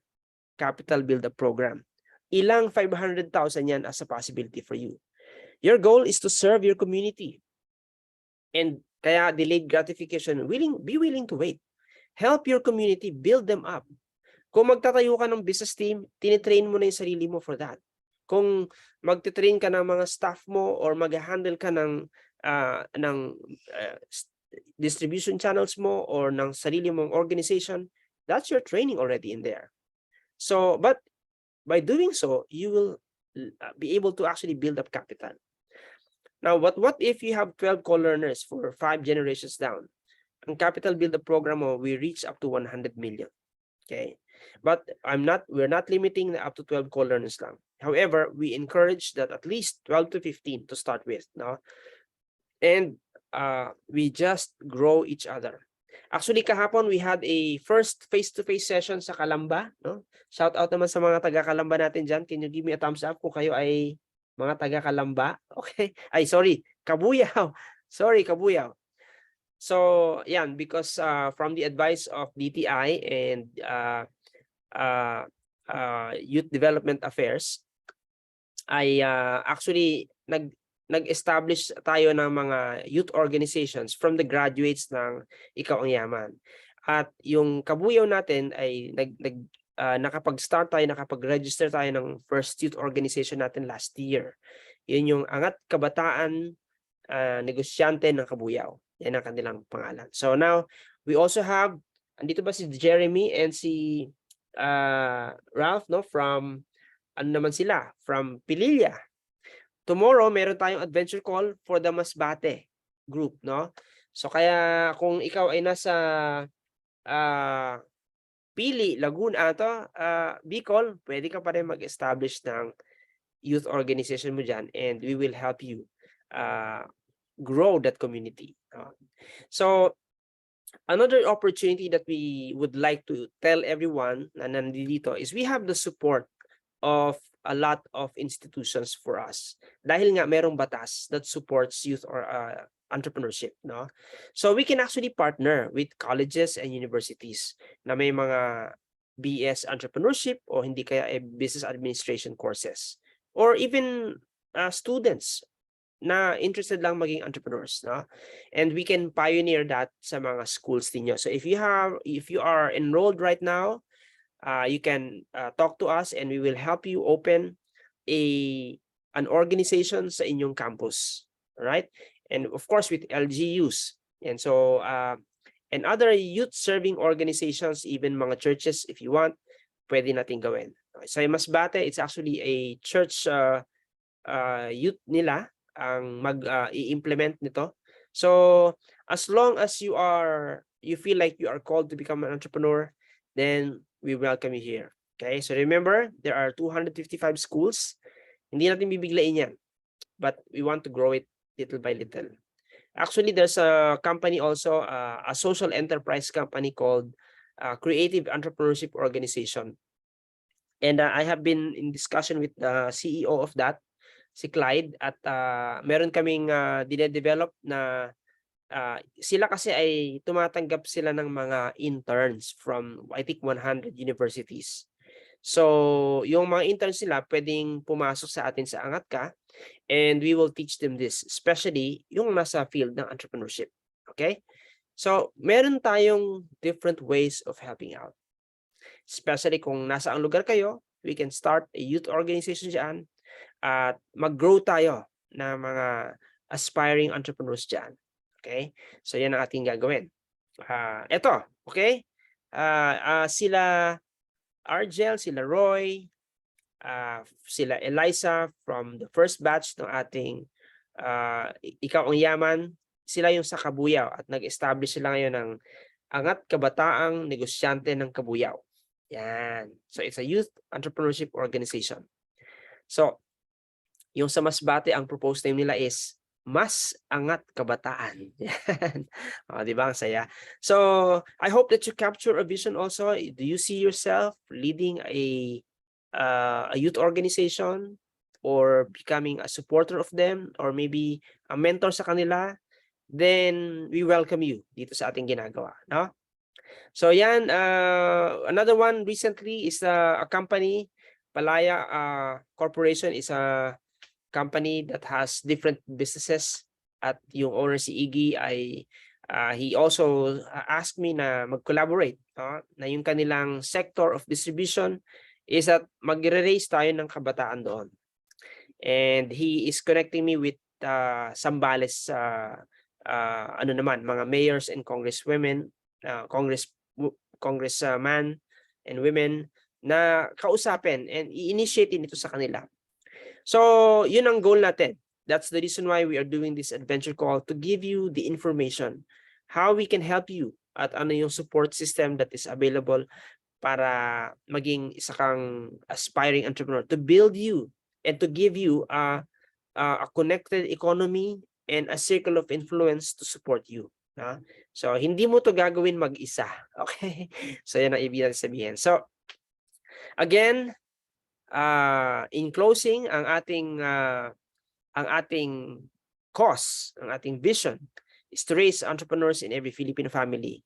capital build-up program. Ilang 500,000 yan as a possibility for you. Your goal is to serve your community. And kaya delayed gratification, be willing to wait. Help your community, build them up. Kung magtatayo ka ng business team, tinitrain mo na yung sarili mo for that. Kung magtitrain ka ng mga staff mo or mag-handle ka ng distribution channels mo or ng sarili mong organization, that's your training already in there. So, but by doing so, you will be able to actually build up capital. Now, what if you have 12 co-learners for 5 generations down? Ang capital build-up program mo, we reach up to 100 million. Okay? But we're not limiting up to 12 co-learners lang. However, we encourage that at least 12 to 15 to start with, no? And we just grow each other. Actually, kahapon we had a first face-to-face session sa Calamba, no? Shout out naman sa mga taga Calamba natin dyan. Can you give me a thumbs up kung kayo ay mga taga Calamba? Okay. Ay, sorry, Kabuyao. Sorry, Kabuyao. So, yan, because from the advice of DTI and Youth Development Affairs, ay actually nag-establish tayo ng mga youth organizations from the graduates ng Ikaw ang Yaman. At yung Kabuyao natin ay nakapag-start tayo, nakapag-register tayo ng first youth organization natin last year. Yun yung Angat Kabataan Negosyante ng Kabuyao. Yan ang kanilang pangalan. So now, we also have, andito ba si Jeremy and si Ralph, no? From, ano naman sila? From Pililla. Tomorrow, meron tayong adventure call for the Masbate group, no? So kaya kung ikaw ay nasa Pili, Laguna, Bicol, pwede ka pa rin mag-establish ng youth organization mo dyan, and we will help you grow that community. So another opportunity that we would like to tell everyone na nandito is we have the support of a lot of institutions for us. Dahil nga merong batas that supports youth or entrepreneurship, no? So we can actually partner with colleges and universities na may mga BS entrepreneurship o hindi kaya business administration courses, or even students na interested lang maging entrepreneurs, no? And we can pioneer that sa mga schools niyo. So if you are enrolled right now, you can talk to us and we will help you open an organization sa inyong campus, right? And of course with LGUs. And so and other youth serving organizations, even mga churches, if you want, pwede natin gawin. Sa Masbate, it's actually a church youth nila ang mag-i-implement nito. So as long as you feel like you are called to become an entrepreneur, then we welcome you here. Okay, so remember, there are 255 schools. Hindi natin bibiglain yan, but we want to grow it little by little. Actually, there's a company also, a social enterprise company called Creative Entrepreneurship Organization. And I have been in discussion with the CEO of that, si Clyde, at meron kaming dinedevelop na sila kasi ay tumatanggap sila ng mga interns from I think 100 universities. So yung mga interns nila pwedeng pumasok sa atin sa Angat Ka, and we will teach them this, especially yung nasa field ng entrepreneurship. Okay? So meron tayong different ways of helping out. Especially kung nasa ang lugar kayo, we can start a youth organization dyan at mag-grow tayo na mga aspiring entrepreneurs dyan. Okay? So yan ang ating gagawin. Ito, okay? Sila Argel, sila Roy, sila Eliza from the first batch ng ating Ikaw ang Yaman, sila yung sa Kabuyao at nag-establish sila ngayon ng Angat Kabataang Negosyante ng Kabuyao. Yan. So it's a youth entrepreneurship organization. So yung sa Masbate, ang proposed name nila is Mas Angat Kabataan. Yan. Di ba? Ang saya. So I hope that you capture a vision also. Do you see yourself leading a youth organization or becoming a supporter of them or maybe a mentor sa kanila? Then we welcome you dito sa ating ginagawa. No? So yan, another one recently is a company, Palaya Corporation is a company that has different businesses, at yung owner si Iggy ay he also asked me na mag-collaborate, na yung kanilang sector of distribution is that magre-raise tayo ng kabataan doon. And he is connecting me with Sambales mga mayors and congresswomen, congressman and women na kausapin and i-initiate ito sa kanila. So, yun ang goal natin. That's the reason why we are doing this adventure call, to give you the information, how we can help you at ano yung support system that is available para maging isa kang aspiring entrepreneur, to build you and to give you a connected economy and a circle of influence to support you. So hindi mo to gagawin mag-isa. Okay? So yan ang ibig sabihin. So again, in closing, ang ating cause, ang ating vision is to raise entrepreneurs in every Filipino family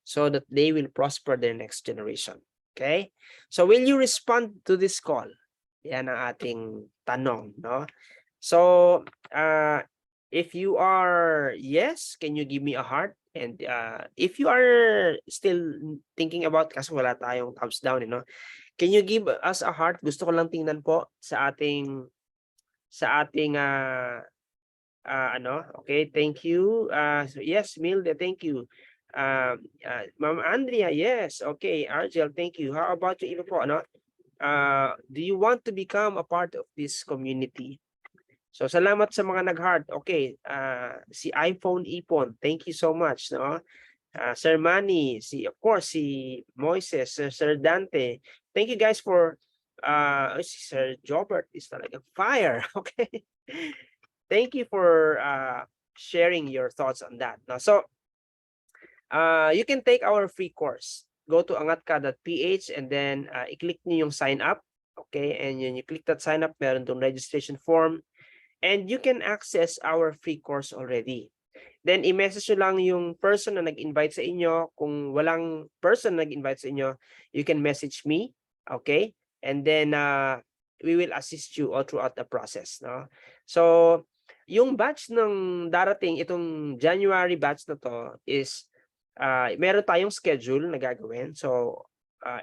so that they will prosper their next generation. Okay? So will you respond to this call? Yan ang ating tanong, no? So if you are yes, can you give me a heart? And if you are still thinking about, kasi wala tayong thumbs down, can you give us a heart? Gusto ko lang tingnan po sa ating okay, thank you. So yes, Milde, thank you. Ma'am Andrea, yes. Okay, Argel, thank you. How about you, Iba po, do you want to become a part of this community? So salamat sa mga nag-heart. Okay, si iPhone Ipon, thank you so much, no? Sir Manny, of course, si Moises, Sir Dante. Thank you guys for si Sir Jobert is talagang fire. Okay. Thank you for sharing your thoughts on that. Now, so you can take our free course. Go to angatka.ph and then i-click niyo yung sign up. Okay, and yun, you click that sign up, meron tong registration form. And you can access our free course already. Then i-message nyo lang yung person na nag-invite sa inyo. Kung walang person na nag-invite sa inyo, you can message me. Okay? And then we will assist you all throughout the process. No? So, yung batch ng darating, itong January batch na to is, meron tayong schedule na gagawin. So,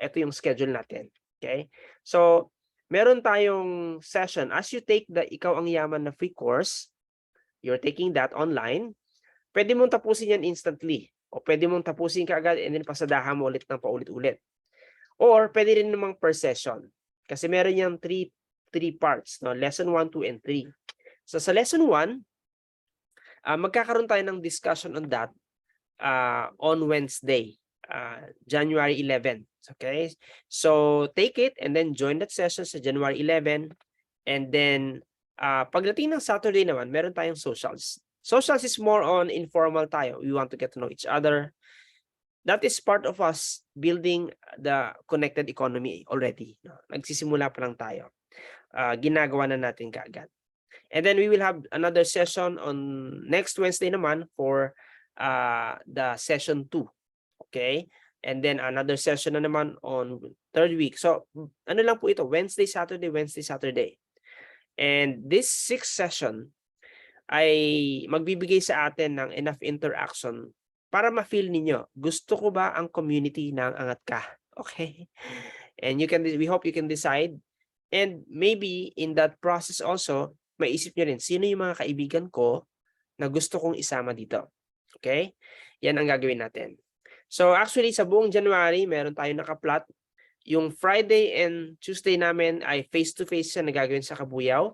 ito yung schedule natin. Okay? So, meron tayong session. As you take the Ikaw ang Yaman na free course, you're taking that online, pwede mong tapusin yan instantly. O pwede mong tapusin kaagad and then pasadahan mo ulit ng paulit-ulit. Or pwede rin namang per session. Kasi meron yung three parts, no? Lesson 1, 2, and 3. So sa lesson 1, magkakaroon tayo ng discussion on that on Wednesday, January 11. Okay? So take it and then join that session sa January 11. And then pagdating ng Saturday naman, meron tayong socials. Socials is more on informal tayo. We want to get to know each other. That is part of us building the connected economy already. Nagsisimula pa lang tayo. Ginagawa na natin kaagad. And then we will have another session on next Wednesday naman for the session 2. Okay? And then another session na naman on third week. So, ano lang po ito? Wednesday, Saturday, Wednesday, Saturday. And this 6th session ay magbibigay sa atin ng enough interaction para ma-feel ninyo, gusto ko ba ang community ng Angat Ka? Okay? And we hope you can decide. And maybe in that process also, maisip nyo rin, sino yung mga kaibigan ko na gusto kong isama dito? Okay? Yan ang gagawin natin. So actually, sa buong January, meron tayong nakaplot. Yung Friday and Tuesday namin ay face-to-face siya na gagawin sa Kabuyao.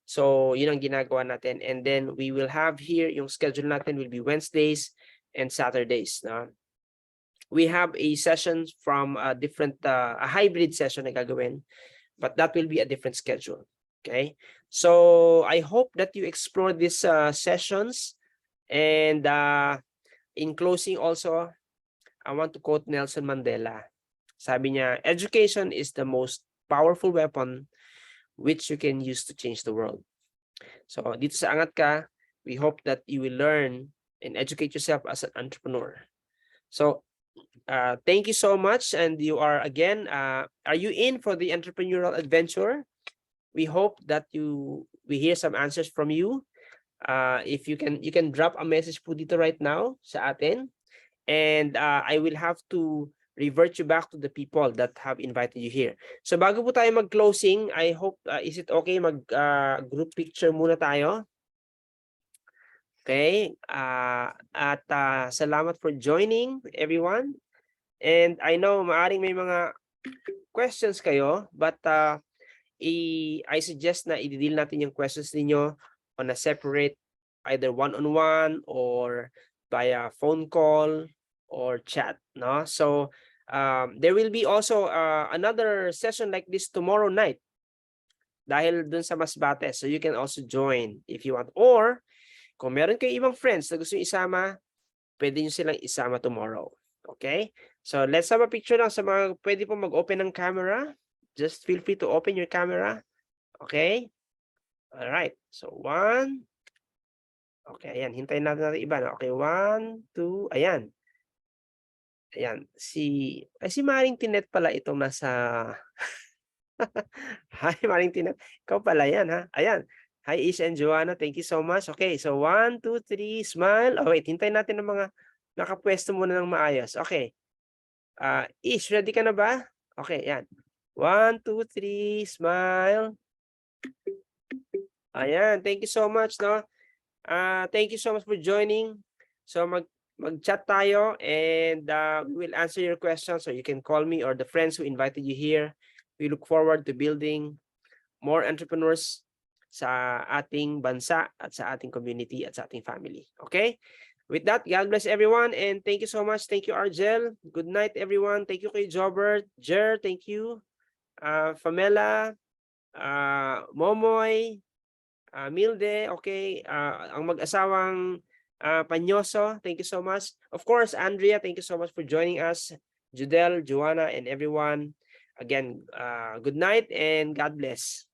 So yun ang ginagawa natin. And then we will have here, yung schedule natin will be Wednesdays and Saturdays. We have a session from a hybrid session na gagawin, but that will be a different schedule. Okay? So I hope that you explore these sessions. And in closing also, I want to quote Nelson Mandela. Sabi niya, education is the most powerful weapon which you can use to change the world. So dito sa Angat Ka, we hope that you will learn and educate yourself as an entrepreneur. So thank you so much. And you are again, are you in for the entrepreneurial adventure? We hope that we hear some answers from you. If you can drop a message po dito right now sa atin. And I will have to revert you back to the people that have invited you here. So bago po tayo mag-closing, I hope, is it okay mag-group picture muna tayo? Okay. At salamat for joining, everyone. And I know maaring may mga questions kayo, but I suggest na i-deal natin yung questions ninyo on a separate, either one-on-one or via phone call or chat, no? So There will be also another session like this tomorrow night dahil dun sa Masbate. So you can also join if you want. Or kung meron kayo ibang friends na gusto nyo isama, pwede nyo silang isama tomorrow. Okay? So let's have a picture lang sa mga pwede po mag-open ng camera. Just feel free to open your camera. Okay? All right. So 1. Okay, ayan. Hintayin natin iba. No? Okay, 1, 2. Ayan. Ayan. Si Maring Tinet pala itong nasa... Hi, Maring Tinet. Ikaw pala yan, ha? Ayan. Hi, Ish and Joanna. Thank you so much. Okay, so 1, 2, 3. Smile. Oh, wait. Hintayin natin ng mga nakapwesto muna ng maayos. Okay. Ish, ready ka na ba? Okay, yan. 1, 2, 3. Smile. Ayan. Thank you so much, no? Thank you so much for joining. So mag-chat tayo and we will answer your questions, so you can call me or the friends who invited you here. We look forward to building more entrepreneurs sa ating bansa at sa ating community at sa ating family. Okay? With that, God bless everyone and thank you so much. Thank you, Argel. Good night, everyone. Thank you kay Jobert. Jer, thank you. Famela, Momoy, Milde, okay. Ang mag-asawang Panyoso, thank you so much. Of course, Andrea, thank you so much for joining us. Judel, Joanna, and everyone. Again, good night and God bless.